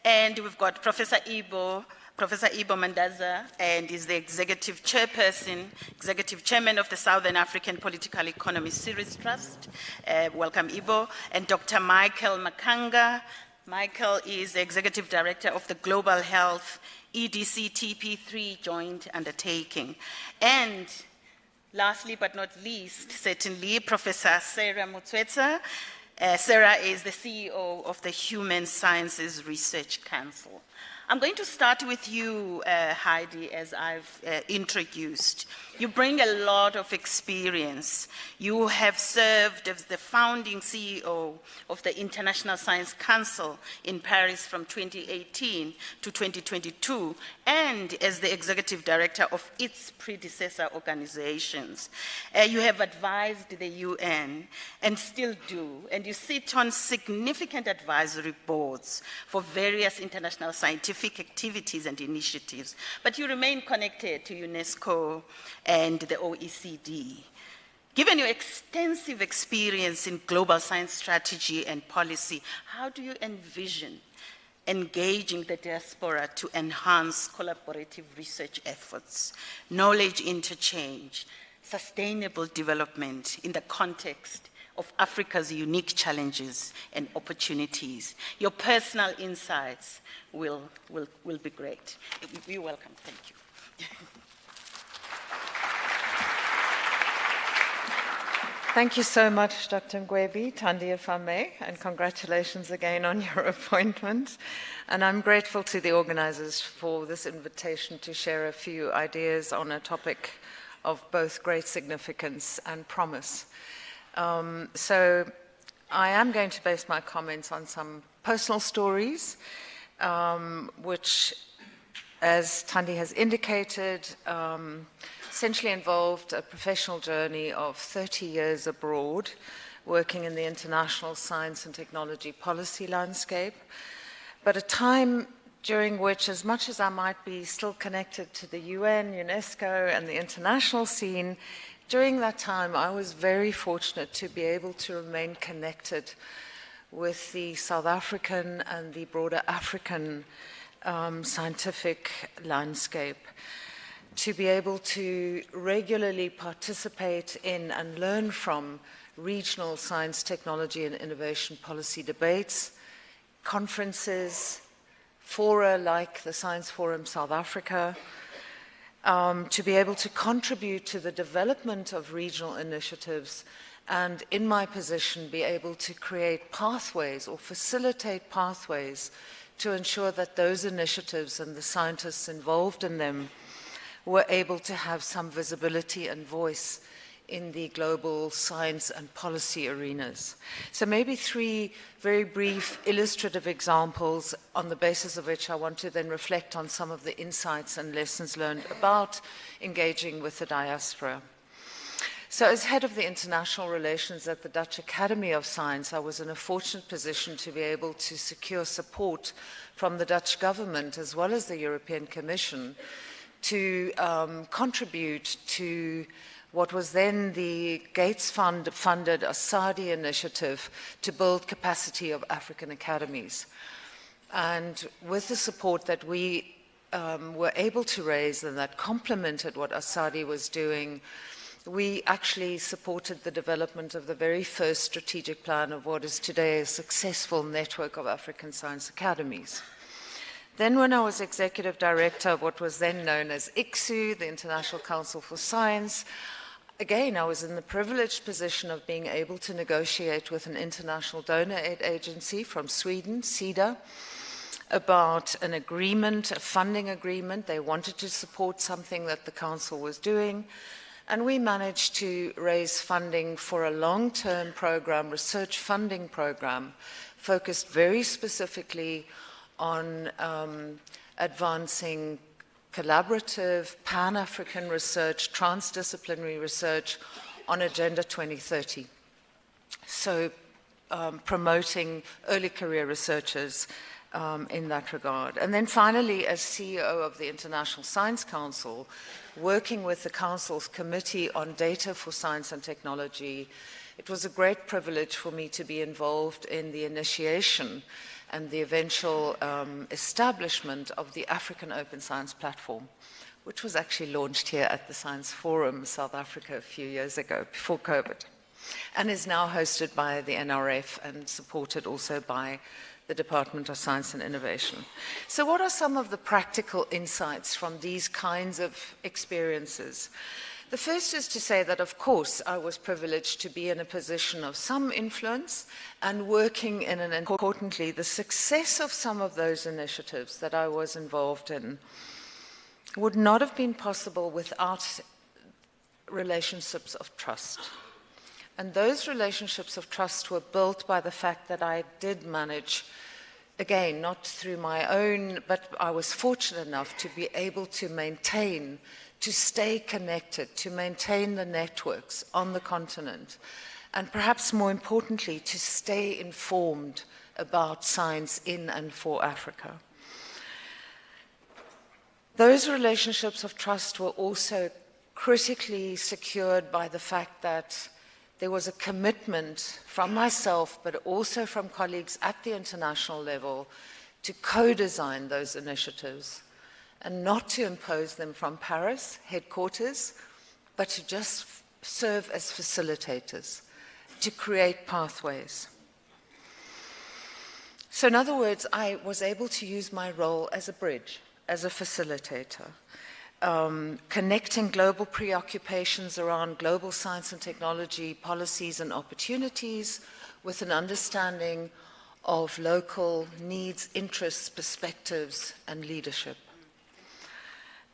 And we've got Professor Ibo Mandaza, and is the Executive Chairman of the Southern African Political Economy Series Trust. Welcome, Ibo. And Dr. Michael Makanga. Michael is the Executive Director of the Global Health EDC TP3 Joint Undertaking. And lastly but not least, certainly, Professor Sarah Mutswetsa. Sarah is the CEO of the Human Sciences Research Council. I'm going to start with you, Heidi, as I've introduced. You bring a lot of experience. You have served as the founding CEO of the International Science Council in Paris from 2018 to 2022, and as the executive director of its predecessor organizations. You have advised the UN, and still do, and you sit on significant advisory boards for various international scientific activities and initiatives, but you remain connected to UNESCO and the OECD. Given your extensive experience in global science strategy and policy, how do you envision engaging the diaspora to enhance collaborative research efforts, knowledge interchange, sustainable development in the context of Africa's unique challenges and opportunities? Your personal insights will be great. You're welcome. Thank you. Thank you so much, Dr. Ngwebi, Thandi, if I may, and congratulations again on your appointment. And I'm grateful to the organizers for this invitation to share a few ideas on a topic of both great significance and promise. So I am going to base my comments on some personal stories, which, as Thandi has indicated, essentially involved a professional journey of 30 years abroad, working in the international science and technology policy landscape, but a time during which, as much as I might be still connected to the UN, UNESCO, and the international scene, during that time I was very fortunate to be able to remain connected with the South African and the broader African scientific landscape, to be able to regularly participate in and learn from regional science, technology, and innovation policy debates, conferences, fora like the Science Forum South Africa, to be able to contribute to the development of regional initiatives, and in my position be able to create pathways or facilitate pathways to ensure that those initiatives and the scientists involved in them were able to have some visibility and voice in the global science and policy arenas. So maybe three very brief illustrative examples on the basis of which I want to then reflect on some of the insights and lessons learned about engaging with the diaspora. So as head of the international relations at the Dutch Academy of Science, I was in a fortunate position to be able to secure support from the Dutch government as well as the European Commission to contribute to what was then the Gates-funded Asadi initiative to build capacity of African academies. And with the support that we were able to raise and that complemented what Asadi was doing, we actually supported the development of the very first strategic plan of what is today a successful network of African science academies. Then when I was executive director of what was then known as ICSU, the International Council for Science, again, I was in the privileged position of being able to negotiate with an international donor aid agency from Sweden, SIDA, about an agreement, a funding agreement. They wanted to support something that the council was doing, and we managed to raise funding for a long-term program, research funding program, focused very specifically on advancing collaborative, Pan-African research, transdisciplinary research on Agenda 2030. So promoting early career researchers in that regard. And then finally, as CEO of the International Science Council, working with the Council's Committee on Data for Science and Technology, it was a great privilege for me to be involved in the initiation and the eventual establishment of the African Open Science Platform, which was actually launched here at the Science Forum South Africa a few years ago, before COVID, and is now hosted by the NRF and supported also by the Department of Science and Innovation. So what are some of the practical insights from these kinds of experiences? The first is to say that, of course, I was privileged to be in a position of some influence and working in, and importantly, the success of some of those initiatives that I was involved in would not have been possible without relationships of trust. And those relationships of trust were built by the fact that I did manage, again, not through my own, but I was fortunate enough to be able to maintain, to stay connected, to maintain the networks on the continent, and perhaps more importantly, to stay informed about science in and for Africa. Those relationships of trust were also critically secured by the fact that there was a commitment from myself, but also from colleagues at the international level, to co-design those initiatives and not to impose them from Paris, headquarters, but to just serve as facilitators, to create pathways. So in other words, I was able to use my role as a bridge, as a facilitator, connecting global preoccupations around global science and technology policies and opportunities with an understanding of local needs, interests, perspectives, and leadership.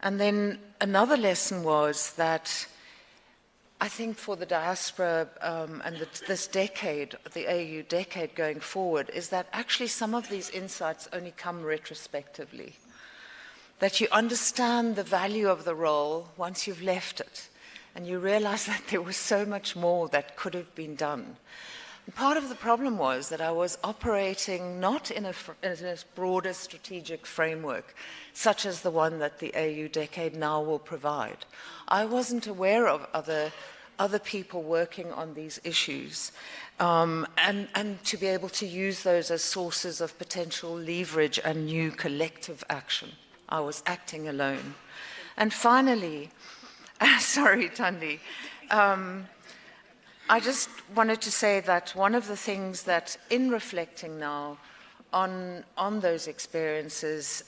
And then another lesson was that I think for the diaspora and this decade, the AU decade going forward, is that actually some of these insights only come retrospectively. That you understand the value of the role once you've left it, and you realize that there was so much more that could have been done. And part of the problem was that I was operating not in a broader strategic framework, such as the one that the AU decade now will provide. I wasn't aware of other people working on these issues, and to be able to use those as sources of potential leverage and new collective action. I was acting alone. And finally, sorry, Thandi, I just wanted to say that one of the things that, in reflecting now on those experiences,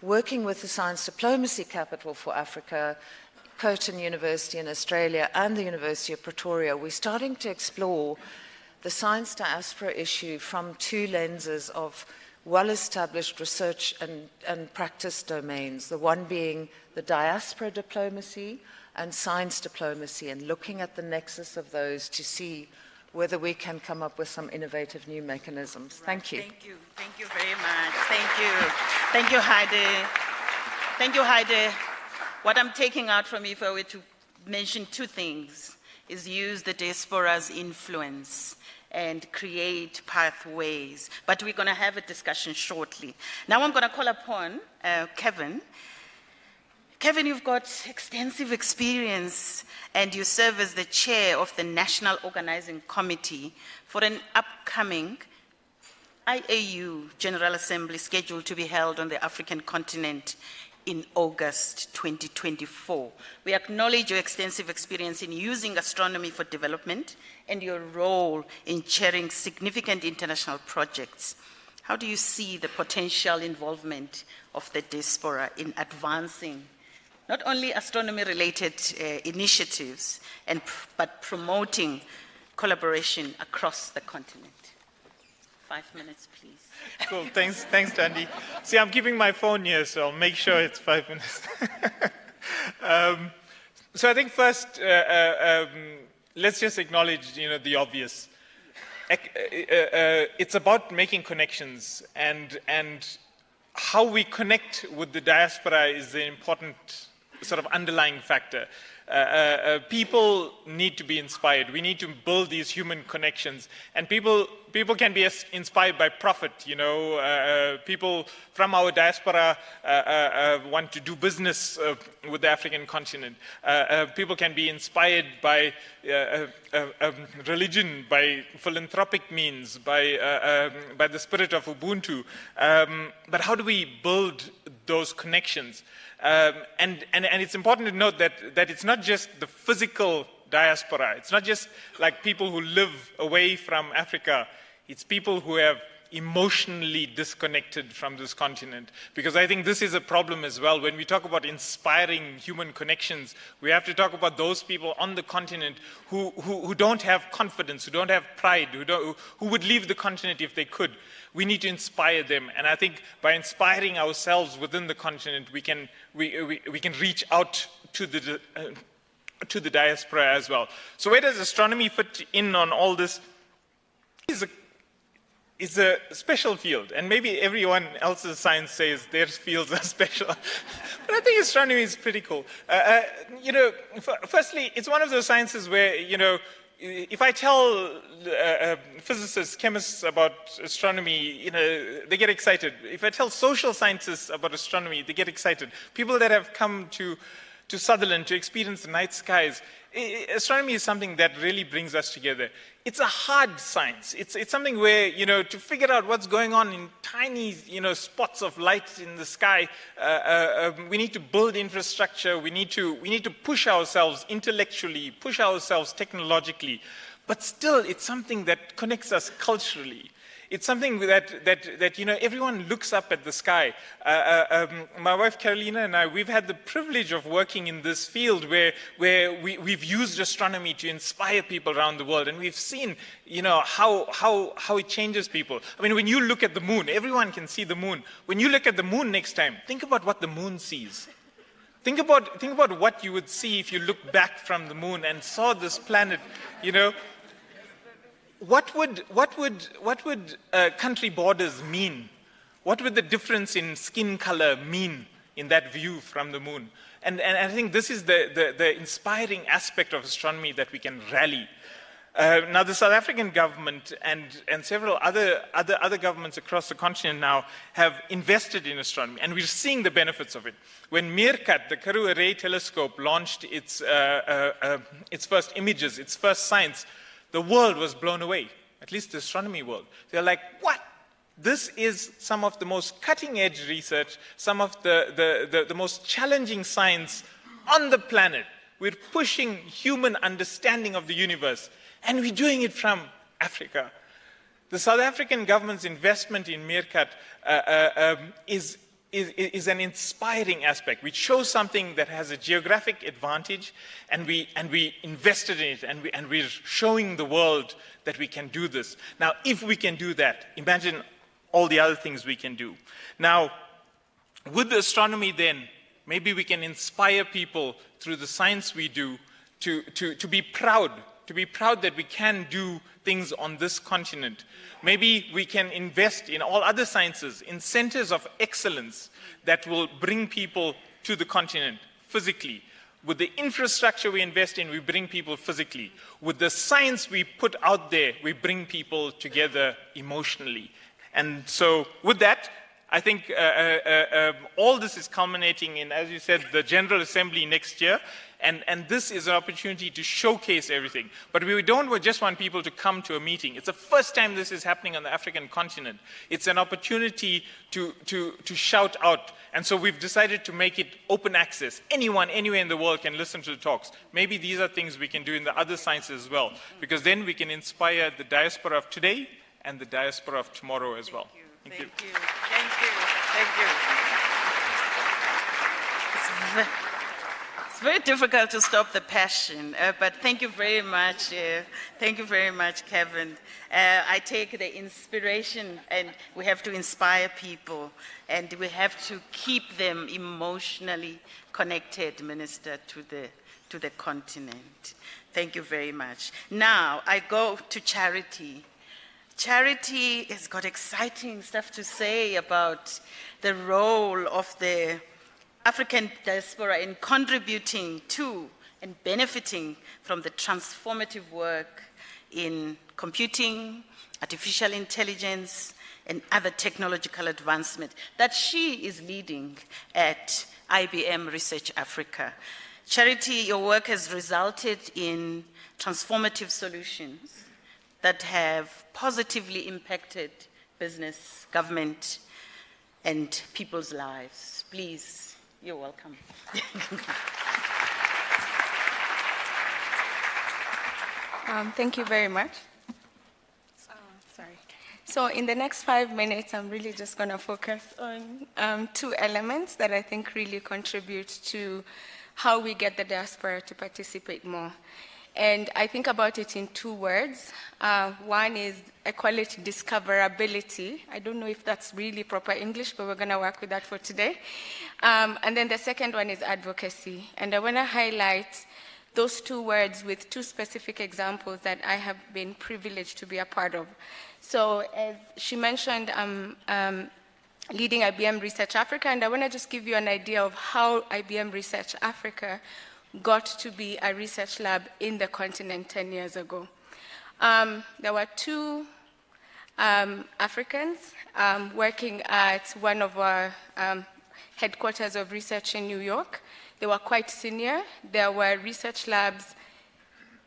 working with the Science Diplomacy Capital for Africa, Curtin University in Australia, and the University of Pretoria, we're starting to explore the science diaspora issue from two lenses of well-established research and practice domains, the one being the diaspora diplomacy and science diplomacy, and looking at the nexus of those to see whether we can come up with some innovative new mechanisms. Right. Thank you. Thank you very much. Thank you, Heide. Thank you, Heide. What I'm taking out from you, if I were to mention two things, is use the diaspora's influence and create pathways. But we're going to have a discussion shortly. Now I'm going to call upon Kevin. Kevin, you've got extensive experience and you serve as the chair of the National Organizing Committee for an upcoming IAU General Assembly scheduled to be held on the African continent in August 2024. We acknowledge your extensive experience in using astronomy for development and your role in chairing significant international projects. How do you see the potential involvement of the diaspora in advancing not only astronomy-related initiatives, but promoting collaboration across the continent? 5 minutes, please. Cool, thanks, Thandi. See, I'm keeping my phone here, so I'll make sure it's 5 minutes. So I think first, let's just acknowledge, the obvious. It's about making connections, and how we connect with the diaspora is the important sort of underlying factor. People need to be inspired. We need to build these human connections, and people can be inspired by profit. People from our diaspora want to do business with the African continent. People can be inspired by religion, by philanthropic means, by the spirit of Ubuntu. But how do we build those connections? And it's important to note that it's not just the physical diaspora. It's not just like people who live away from Africa. It's people who have emotionally disconnected from this continent. Because I think this is a problem as well. When we talk about inspiring human connections, we have to talk about those people on the continent who don't have confidence, who don't have pride, who would leave the continent if they could. We need to inspire them, and I think by inspiring ourselves within the continent, we can reach out to the diaspora as well. So where does astronomy fit in on all this? It's a special field, and maybe everyone else's science says their fields are special, but I think astronomy is pretty cool. Firstly, it's one of those sciences where if I tell physicists, chemists about astronomy, they get excited. If I tell social scientists about astronomy, they get excited. People that have come to Sutherland to experience the night skies, astronomy is something that really brings us together. It's a hard science. It's something where, to figure out what's going on in tiny, spots of light in the sky, we need to build infrastructure. We need to push ourselves intellectually, push ourselves technologically. But still, it's something that connects us culturally. It's something that everyone looks up at the sky. My wife Carolina and I, we've had the privilege of working in this field where we've used astronomy to inspire people around the world, and we've seen how it changes people. I mean, when you look at the moon, everyone can see the moon. When you look at the moon next time, think about what the moon sees. Think about what you would see if you looked back from the moon and saw this planet, you know. What would country borders mean? What would the difference in skin color mean in that view from the moon? And I think this is the inspiring aspect of astronomy that we can rally. Now, the South African government and several other governments across the continent now have invested in astronomy, and we're seeing the benefits of it. When Meerkat, the Karoo Array telescope, launched its first images, its first science, the world was blown away, at least the astronomy world. They're like, what? This is some of the most cutting-edge research, some of the most challenging science on the planet. We're pushing human understanding of the universe, and we're doing it from Africa. The South African government's investment in Meerkat is an inspiring aspect, which shows something that has a geographic advantage, and we invested in it, and we're showing the world that we can do this. Now, if we can do that, imagine all the other things we can do. Now, with the astronomy then, maybe we can inspire people through the science we do to be proud that we can do things on this continent. Maybe we can invest in all other sciences, in centers of excellence that will bring people to the continent physically. With the infrastructure we invest in, we bring people physically. With the science we put out there, we bring people together emotionally. And so with that, I think all this is culminating in, as you said, the General Assembly next year. And this is an opportunity to showcase everything. But we don't just want people to come to a meeting. It's the first time this is happening on the African continent. It's an opportunity to shout out. And so we've decided to make it open access. Anyone, anywhere in the world can listen to the talks. Maybe these are things we can do in the other sciences as well, because then we can inspire the diaspora of today and the diaspora of tomorrow as well. Thank you. Thank you. It's very difficult to stop the passion, but thank you very much. Thank you very much, Kevin. I take the inspiration, and we have to inspire people, and we have to keep them emotionally connected, Minister, to the continent. Thank you very much. Now, I go to Charity. Charity has got exciting stuff to say about the role of the African diaspora in contributing to and benefiting from the transformative work in computing, artificial intelligence, and other technological advancement that she is leading at IBM Research Africa. Charity, your work has resulted in transformative solutions that have positively impacted business, government, and people's lives. Please, you're welcome. Thank you very much. So in the next 5 minutes, I'm really just going to focus on two elements that I think really contribute to how we get the diaspora to participate more. And I think about it in two words. One is equality discoverability. I don't know if that's really proper English, but we're going to work with that for today. And then the second one is advocacy. And I want to highlight those two words with two specific examples that I have been privileged to be a part of. So as she mentioned, leading IBM Research Africa, and I want to just give you an idea of how IBM Research Africa got to be a research lab in the continent 10 years ago. There were two Africans working at one of our headquarters of research in New York. They were quite senior. There were research labs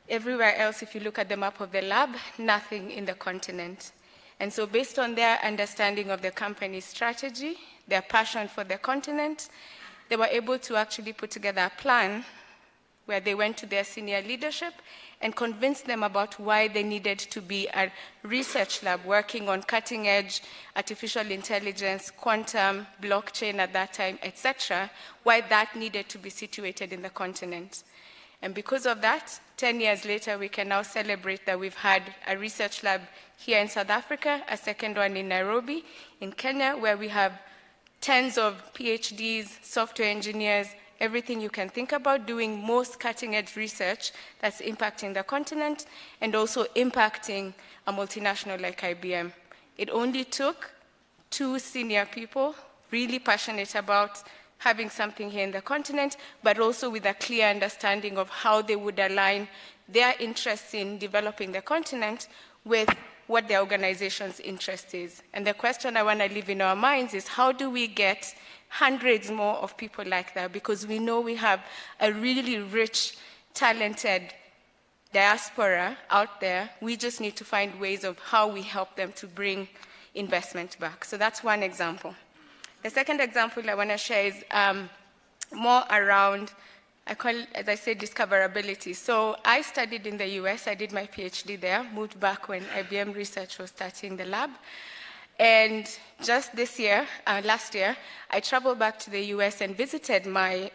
everywhere else. If you look at the map of the lab, nothing in the continent. And so based on their understanding of the company's strategy, their passion for the continent, they were able to actually put together a plan where they went to their senior leadership and convinced them about why they needed to be a research lab working on cutting-edge artificial intelligence, quantum, blockchain at that time, etc., why that needed to be situated in the continent. And because of that, 10 years later, we can now celebrate that we've had a research lab here in South Africa, a second one in Nairobi, in Kenya, where we have tens of PhDs, software engineers, everything you can think about, doing most cutting-edge research that's impacting the continent and also impacting a multinational like IBM. It only took 2 senior people really passionate about having something here in the continent, but also with a clear understanding of how they would align their interests in developing the continent with what the organization's interest is. And the question I want to leave in our minds is, how do we get hundreds more of people like that? Because we know we have a really rich, talented diaspora out there. We just need to find ways of how we help them to bring investment back. So that's one example. The second example I want to share is more around, I call it, as I said, discoverability. So I studied in the US, I did my PhD there, moved back when IBM Research was starting the lab. And just this year, last year, I traveled back to the US and visited my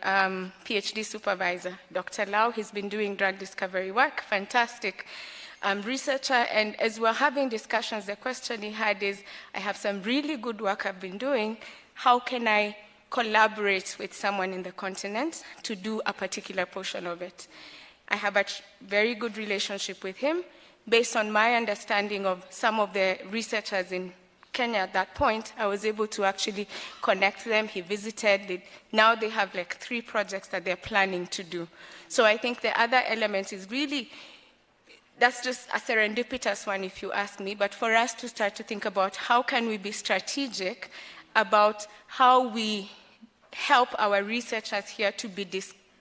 PhD supervisor, Dr. Lau. He's been doing drug discovery work, fantastic researcher. And as we're having discussions, the question he had is, I have some really good work I've been doing. How can I collaborate with someone in the continent to do a particular portion of it? I have a very good relationship with him. Based on my understanding of some of the researchers in Kenya at that point, I was able to actually connect them. He visited. Now they have like 3 projects that they're planning to do. So I think the other element is really, that's just a serendipitous one if you ask me, but for us to start to think about how can we be strategic about how we help our researchers here to be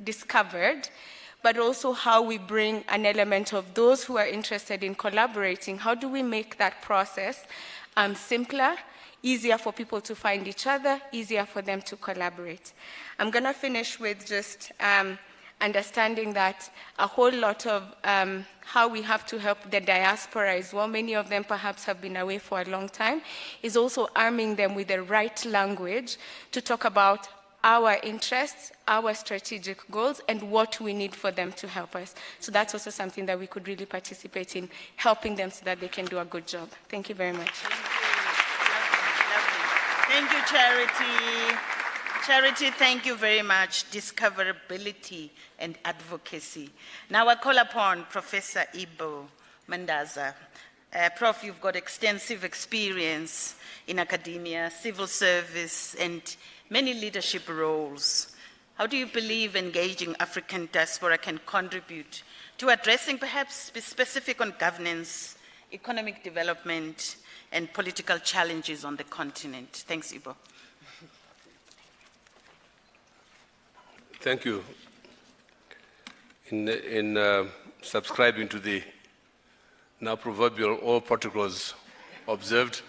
discovered, but also how we bring an element of those who are interested in collaborating. How do we make that process simpler, easier for people to find each other, easier for them to collaborate? I'm going to finish with just understanding that a whole lot of how we have to help the diaspora as well, many of them perhaps have been away for a long time, is also arming them with the right language to talk about our interests, our strategic goals, and what we need for them to help us. So that's also something that we could really participate in, helping them so that they can do a good job. Thank you very much. Thank you, Charity. Charity, thank you very much. Discoverability and advocacy. Now I call upon Professor Ibo Mandaza. Prof, you've got extensive experience in academia, civil service, and many leadership roles. How do you believe engaging African diaspora can contribute to addressing perhaps specific on governance, economic development, and political challenges on the continent? Thanks, Ibo. Thank you. In subscribing to the now proverbial all protocols observed,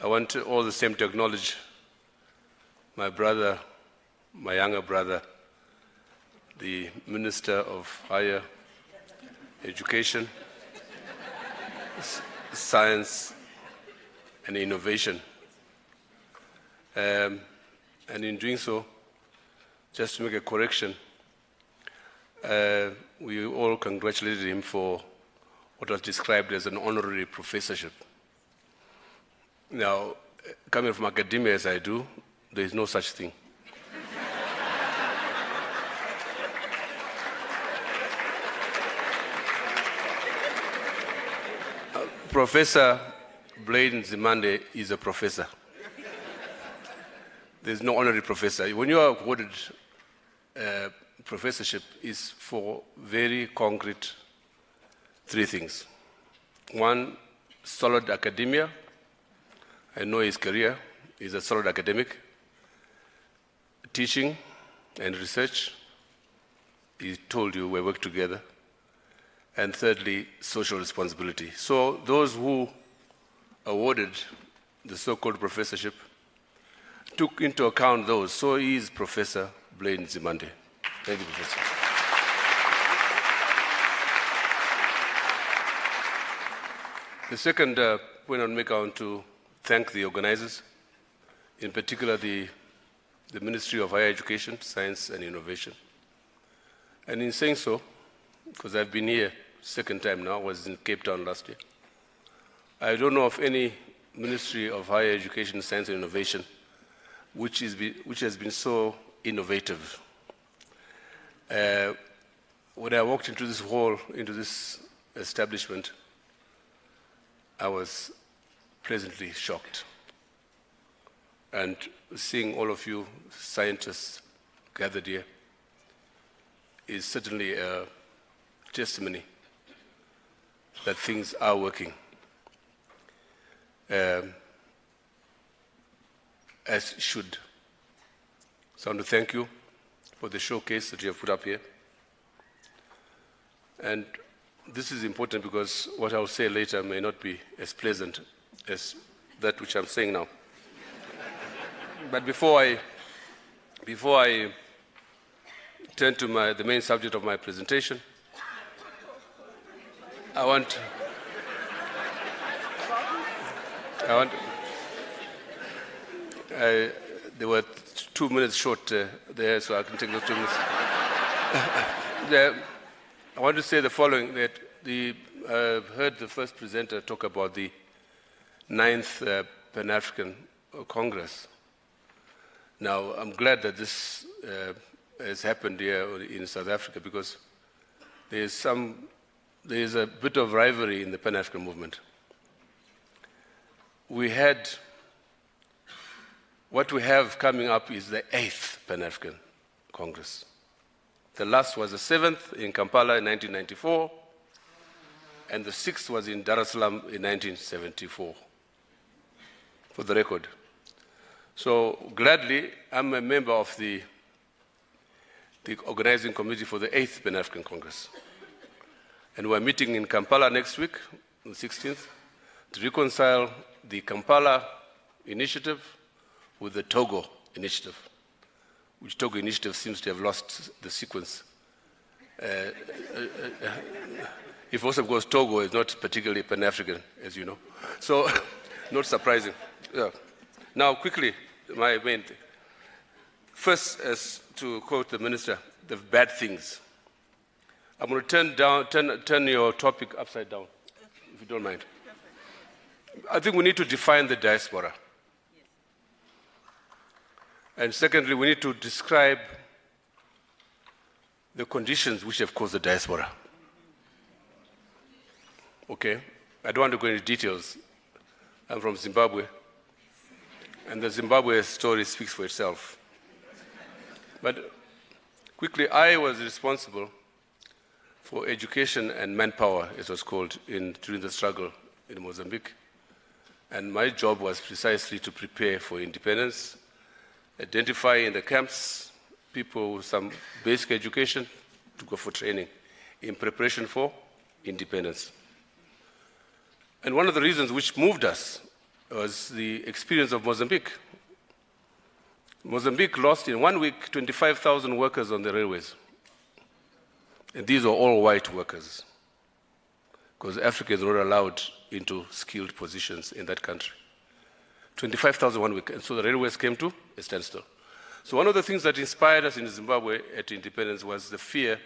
I want all the same to acknowledge my brother, my younger brother, the Minister of Higher Education, Science and Innovation. And in doing so, just to make a correction, we all congratulated him for what was described as an honorary professorship. Now, coming from academia as I do, there is no such thing. Professor Blade Nzimande is a professor. There's no honorary professor. When you are awarded professorship, is for very concrete 3 things. 1, solid academia. I know his career is a solid academic. Teaching and research. He told you we work together. And thirdly, social responsibility. So those who awarded the so-called professorship took into account those. So he is Professor Blade Nzimande. Thank you, Professor. The second point I make, I want to thank the organizers, in particular the Ministry of Higher Education, Science and Innovation. And in saying so, because I've been here second time now, I was in Cape Town last year, I don't know of any Ministry of Higher Education, Science and Innovation which has been so innovative. When I walked into this hall, into this establishment, I was pleasantly shocked. And seeing all of you scientists gathered here is certainly a testimony that things are working as should. So I want to thank you for the showcase that you have put up here. And this is important because what I'll say later may not be as pleasant as that which I'm saying now. But before I turn to the main subject of my presentation, there were 2 minutes short there, so I can take those 2 minutes. I want to say the following, that I've heard the first presenter talk about the 9th Pan-African Congress. Now, I'm glad that this has happened here in South Africa because there is a bit of rivalry in the Pan-African movement. What we have coming up is the 8th Pan-African Congress. The last was the 7th in Kampala in 1994, and the 6th was in Dar es Salaam in 1974, for the record. So gladly, I'm a member of the organizing committee for the 8th Pan-African Congress. And we're meeting in Kampala next week, on the 16th, to reconcile the Kampala initiative with the Togo initiative, which Togo initiative seems to have lost the sequence. If also because Togo is not particularly Pan-African, as you know. So, not surprising. Yeah. Now, quickly, my main thing. First, as to quote the minister, the bad things. I'm going to turn your topic upside down, if you don't mind. I think we need to define the diaspora. And secondly, we need to describe the conditions which have caused the diaspora. Okay? I don't want to go into details. I'm from Zimbabwe, and the Zimbabwe story speaks for itself. But quickly, I was responsible for education and manpower, as it was called, during the struggle in Mozambique. And my job was precisely to prepare for independence, identify in the camps people with some basic education to go for training in preparation for independence. And one of the reasons which moved us was the experience of Mozambique. Mozambique lost in 1 week 25,000 workers on the railways. And these are all white workers, because Africa is not allowed into skilled positions in that country. 25,000 1 week, and so the railways came to a standstill. So one of the things that inspired us in Zimbabwe at independence was the fear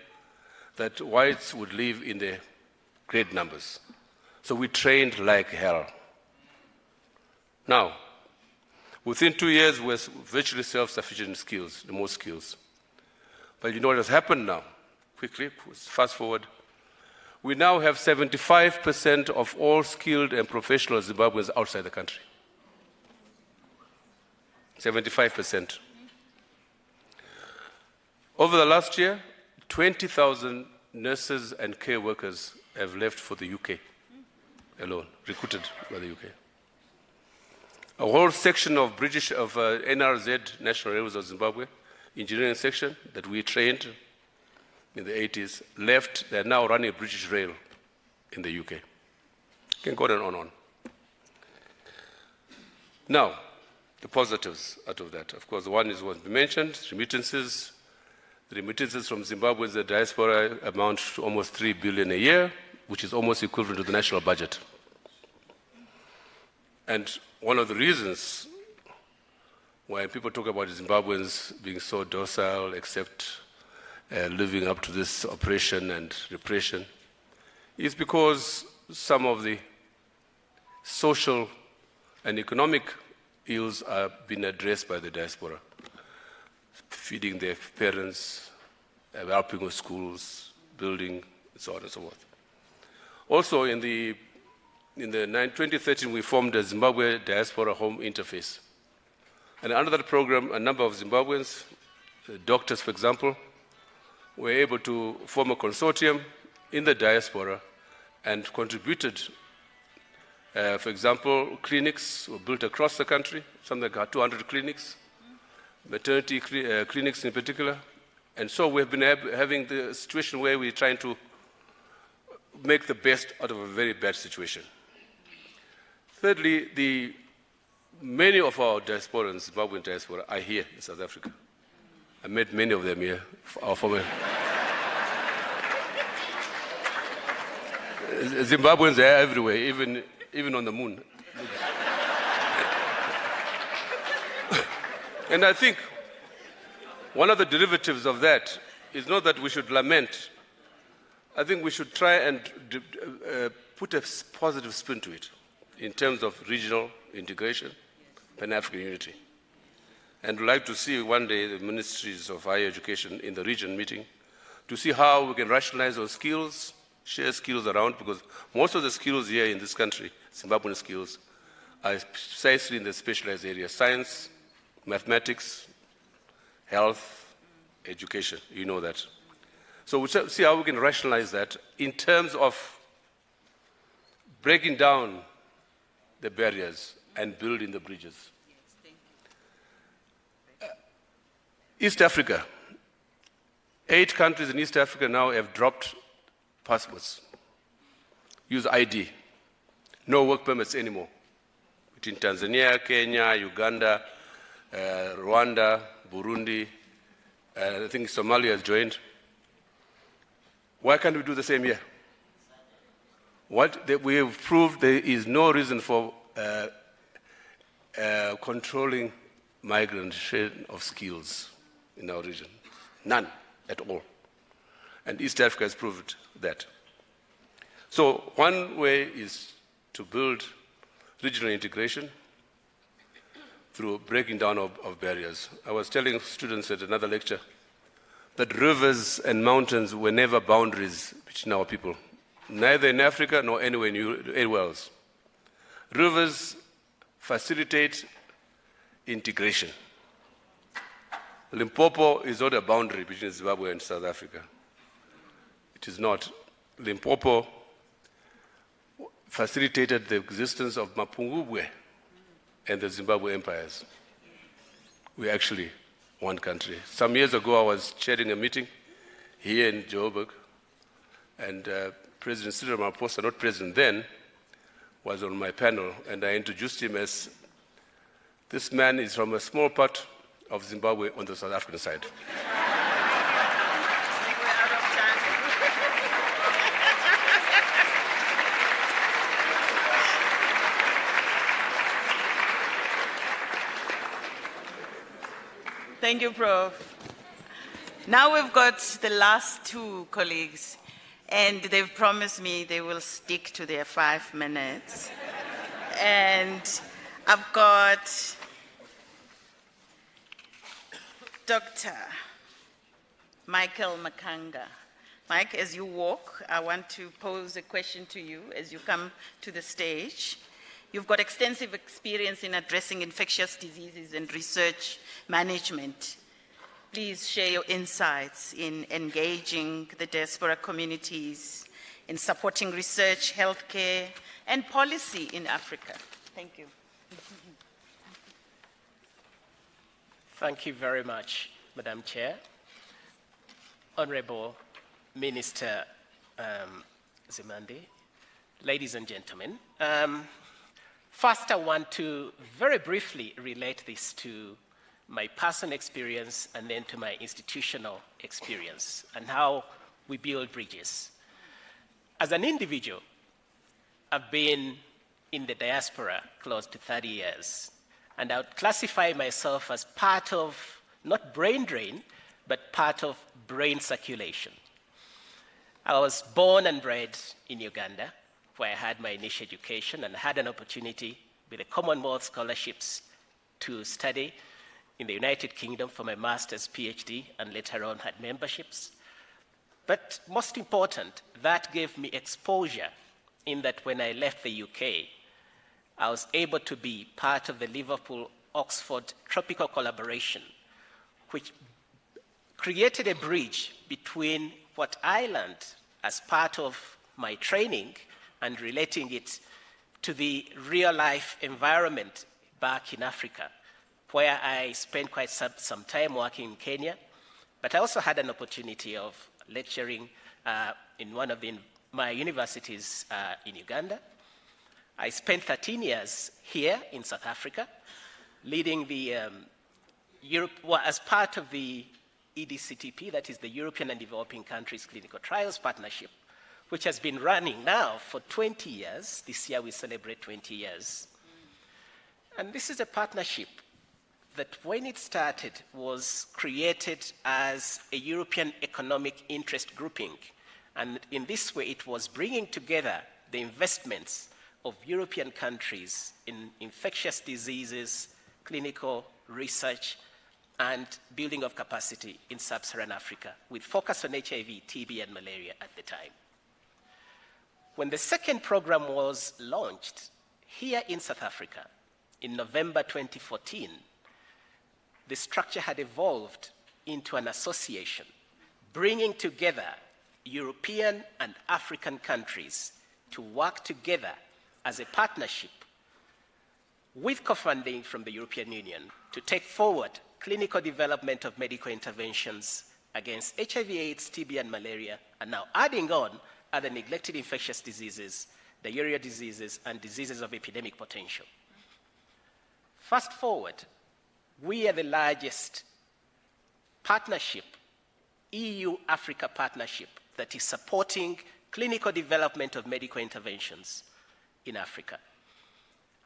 that whites would live in their great numbers. So we trained like hell. Now, within 2 years, we're virtually self-sufficient in skills, the most skills. But you know what has happened now? Quickly, fast forward. We now have 75% of all skilled and professional Zimbabweans outside the country. 75%. Over the last year, 20,000 nurses and care workers have left for the UK alone, recruited by the UK. A whole section of NRZ, National Railways of Zimbabwe, engineering section that we trained in the 80s, left. They're now running a British Rail in the UK. Can go on. Now, the positives out of that. Of course, one is what we mentioned, remittances. The remittances from Zimbabwe, the diaspora, amount to almost 3 billion a year, which is almost equivalent to the national budget. And one of the reasons why people talk about Zimbabweans being so docile, except living up to this oppression and repression, is because some of the social and economic ills are being addressed by the diaspora, feeding their parents, helping with schools, building, and so on and so forth. Also, in 2013, we formed a Zimbabwe Diaspora Home Interface. And under that program, a number of Zimbabweans, doctors, for example, were able to form a consortium in the diaspora and contributed. For example, clinics were built across the country, something like 200 clinics, maternity clinics in particular. And so we've been having the situation where we're trying to make the best out of a very bad situation. Thirdly, many of our diasporans, Zimbabwean diaspora, are here in South Africa. I met many of them here, our former. Zimbabweans are everywhere, even on the moon. And I think one of the derivatives of that is not that we should lament. I think we should try and put a positive spin to it in terms of regional integration, Pan-African unity. And we'd like to see one day the ministries of higher education in the region meeting to see how we can rationalize those skills, share skills around, because most of the skills here in this country, Zimbabwean skills, are precisely in the specialized areas: science, mathematics, health, education. You know that. So we'll see how we can rationalize that in terms of breaking down the barriers and building the bridges. East Africa. 8 countries in East Africa now have dropped passports. Use ID. No work permits anymore. Between Tanzania, Kenya, Uganda, Rwanda, Burundi, I think Somalia has joined. Why can't we do the same here? We have proved there is no reason for controlling migration of skills in our region. None at all. And East Africa has proved that. So one way is to build regional integration through breaking down of barriers. I was telling students at another lecture that rivers and mountains were never boundaries between our people, neither in Africa nor anywhere else. Rivers facilitate integration. Limpopo is not a boundary between Zimbabwe and South Africa. It is not. Limpopo facilitated the existence of Mapungubwe and the Zimbabwe empires. We're actually one country. Some years ago, I was chairing a meeting here in Joburg, and President Cyril Ramaphosa, not president then, was on my panel, and I introduced him as, this man is from a small part of Zimbabwe on the South African side. Thank you, Prof. Now we've got the last 2 colleagues, and they've promised me they will stick to their 5 minutes. And I've got Dr. Michael Makanga. Mike, as you walk, I want to pose a question to you as you come to the stage. You've got extensive experience in addressing infectious diseases and research management. Please share your insights in engaging the diaspora communities, in supporting research, healthcare, and policy in Africa. Thank you. Thank you very much, Madam Chair. Honorable Minister Zimande, ladies and gentlemen. First, I want to very briefly relate this to my personal experience and then to my institutional experience and how we build bridges. As an individual, I've been in the diaspora close to 30 years, and I would classify myself as part of, not brain drain, but part of brain circulation. I was born and bred in Uganda, where I had my initial education and had an opportunity with the Commonwealth scholarships to study in the United Kingdom for my master's, PhD, and later on had memberships. But most important, that gave me exposure in that when I left the UK, I was able to be part of the Liverpool-Oxford Tropical Collaboration, which created a bridge between what I learned as part of my training and relating it to the real-life environment back in Africa, where I spent quite some time working in Kenya, but I also had an opportunity of lecturing in one of my universities in Uganda. I spent 13 years here in South Africa, leading the as part of the EDCTP, that is the European and Developing Countries Clinical Trials Partnership, which has been running now for 20 years. This year we celebrate 20 years. And this is a partnership that when it started was created as a European economic interest grouping. And in this way, it was bringing together the investments of European countries in infectious diseases, clinical research, and building of capacity in sub-Saharan Africa, with focus on HIV, TB, and malaria at the time. When the second program was launched here in South Africa in November 2014, the structure had evolved into an association, bringing together European and African countries to work together as a partnership with co-funding from the European Union to take forward clinical development of medical interventions against HIV/AIDS, TB, and malaria, and now adding on other neglected infectious diseases, diarrhea diseases, and diseases of epidemic potential. Fast forward, we are the largest partnership, EU-Africa partnership, that is supporting clinical development of medical interventions in Africa.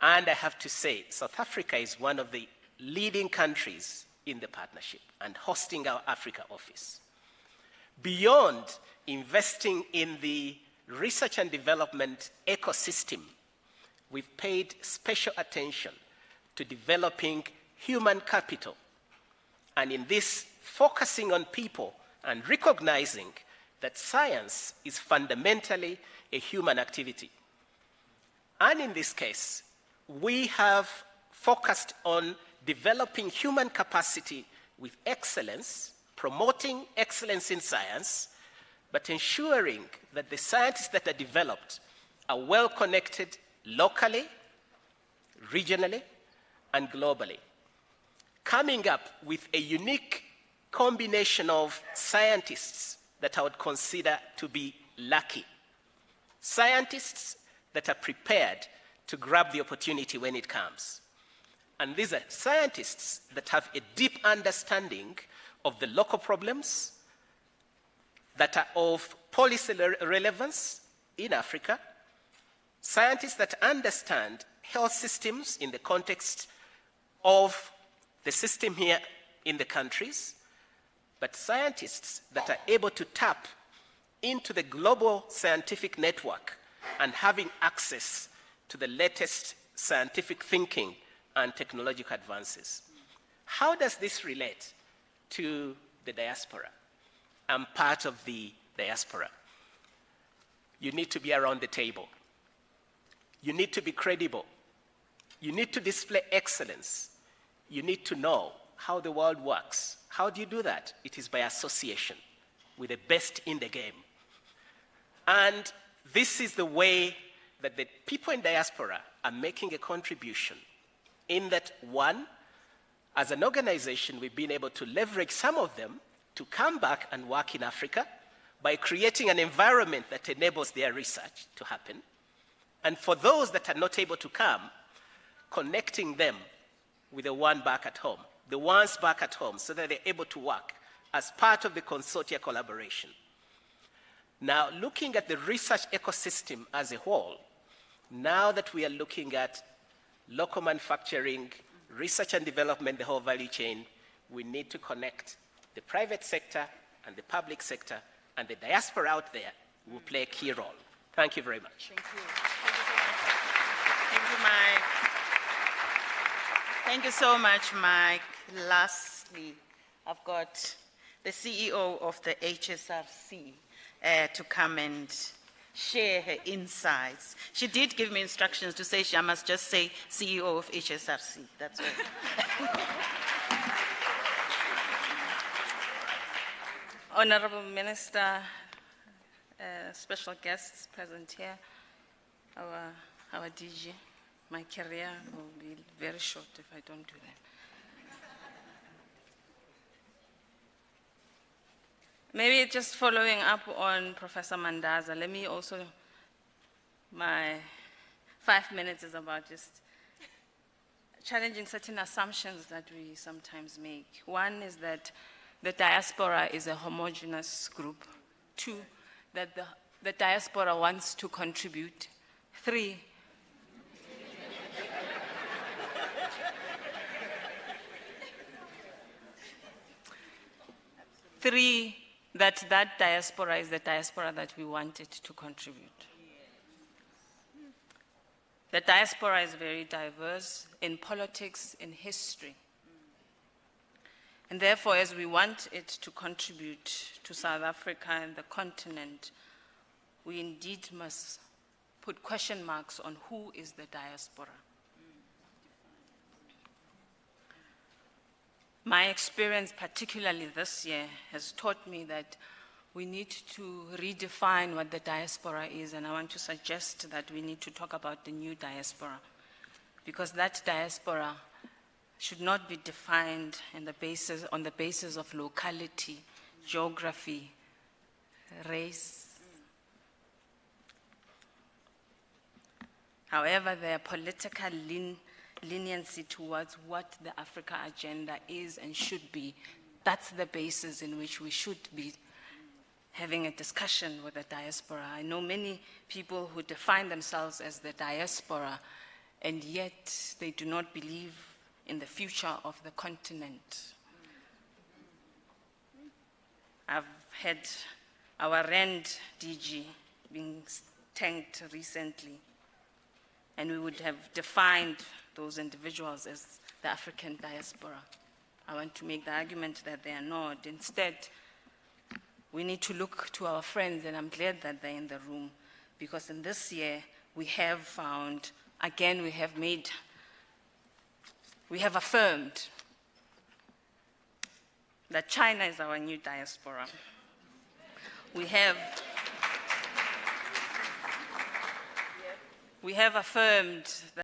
And I have to say, South Africa is one of the leading countries in the partnership and hosting our Africa office. Beyond investing in the research and development ecosystem, we've paid special attention to developing human capital, and in this, focusing on people and recognizing that science is fundamentally a human activity. And in this case, we have focused on developing human capacity with excellence, promoting excellence in science, but ensuring that the scientists that are developed are well connected locally, regionally, and globally, coming up with a unique combination of scientists that I would consider to be lucky. Scientists that are prepared to grab the opportunity when it comes. And these are scientists that have a deep understanding of the local problems that are of policy relevance in Africa, scientists that understand health systems in the context of the system here in the countries, but scientists that are able to tap into the global scientific network and having access to the latest scientific thinking and technological advances. How does this relate to the diaspora? I'm part of the diaspora. You need to be around the table. You need to be credible. You need to display excellence. You need to know how the world works. How do you do that? It is by association with the best in the game. And this is the way that the people in diaspora are making a contribution, in that, one, as an organization, we've been able to leverage some of them to come back and work in Africa by creating an environment that enables their research to happen. And for those that are not able to come, connecting them with the ones back at home, so that they're able to work as part of the consortia collaboration. Now, looking at the research ecosystem as a whole, now that we are looking at local manufacturing, research and development, the whole value chain, we need to connect the private sector and the public sector, and the diaspora out there will play a key role. Thank you very much. Thank you. Thank you so much. Thank you so much, Mike. Lastly, I've got the CEO of the HSRC to come and share her insights. She did give me instructions to say I must just say CEO of HSRC. That's all. Honorable Minister, special guests present here, our DG, my career will be very short if I don't do that. Maybe just following up on Professor Mandaza, let me also, my 5 minutes is about just challenging certain assumptions that we sometimes make. One is that the diaspora is a homogeneous group. 2, that the diaspora wants to contribute. 3, that diaspora is the diaspora that we wanted to contribute. The diaspora is very diverse in politics, in history. And therefore, as we want it to contribute to South Africa and the continent, we indeed must put question marks on who is the diaspora. My experience, particularly this year, has taught me that we need to redefine what the diaspora is, and I want to suggest that we need to talk about the new diaspora, because that diaspora should not be defined on the basis of locality, geography, race. However, there are political leniency towards what the Africa agenda is and should be. That's the basis in which we should be having a discussion with the diaspora. I know many people who define themselves as the diaspora, and yet they do not believe in the future of the continent. I've had our RAND DG being tanked recently, and we would have defined those individuals as the African diaspora. I want to make the argument that they are not. Instead, we need to look to our friends, and I'm glad that they're in the room, because in this year, we have found, again, we have affirmed that China is our new diaspora. We have affirmed that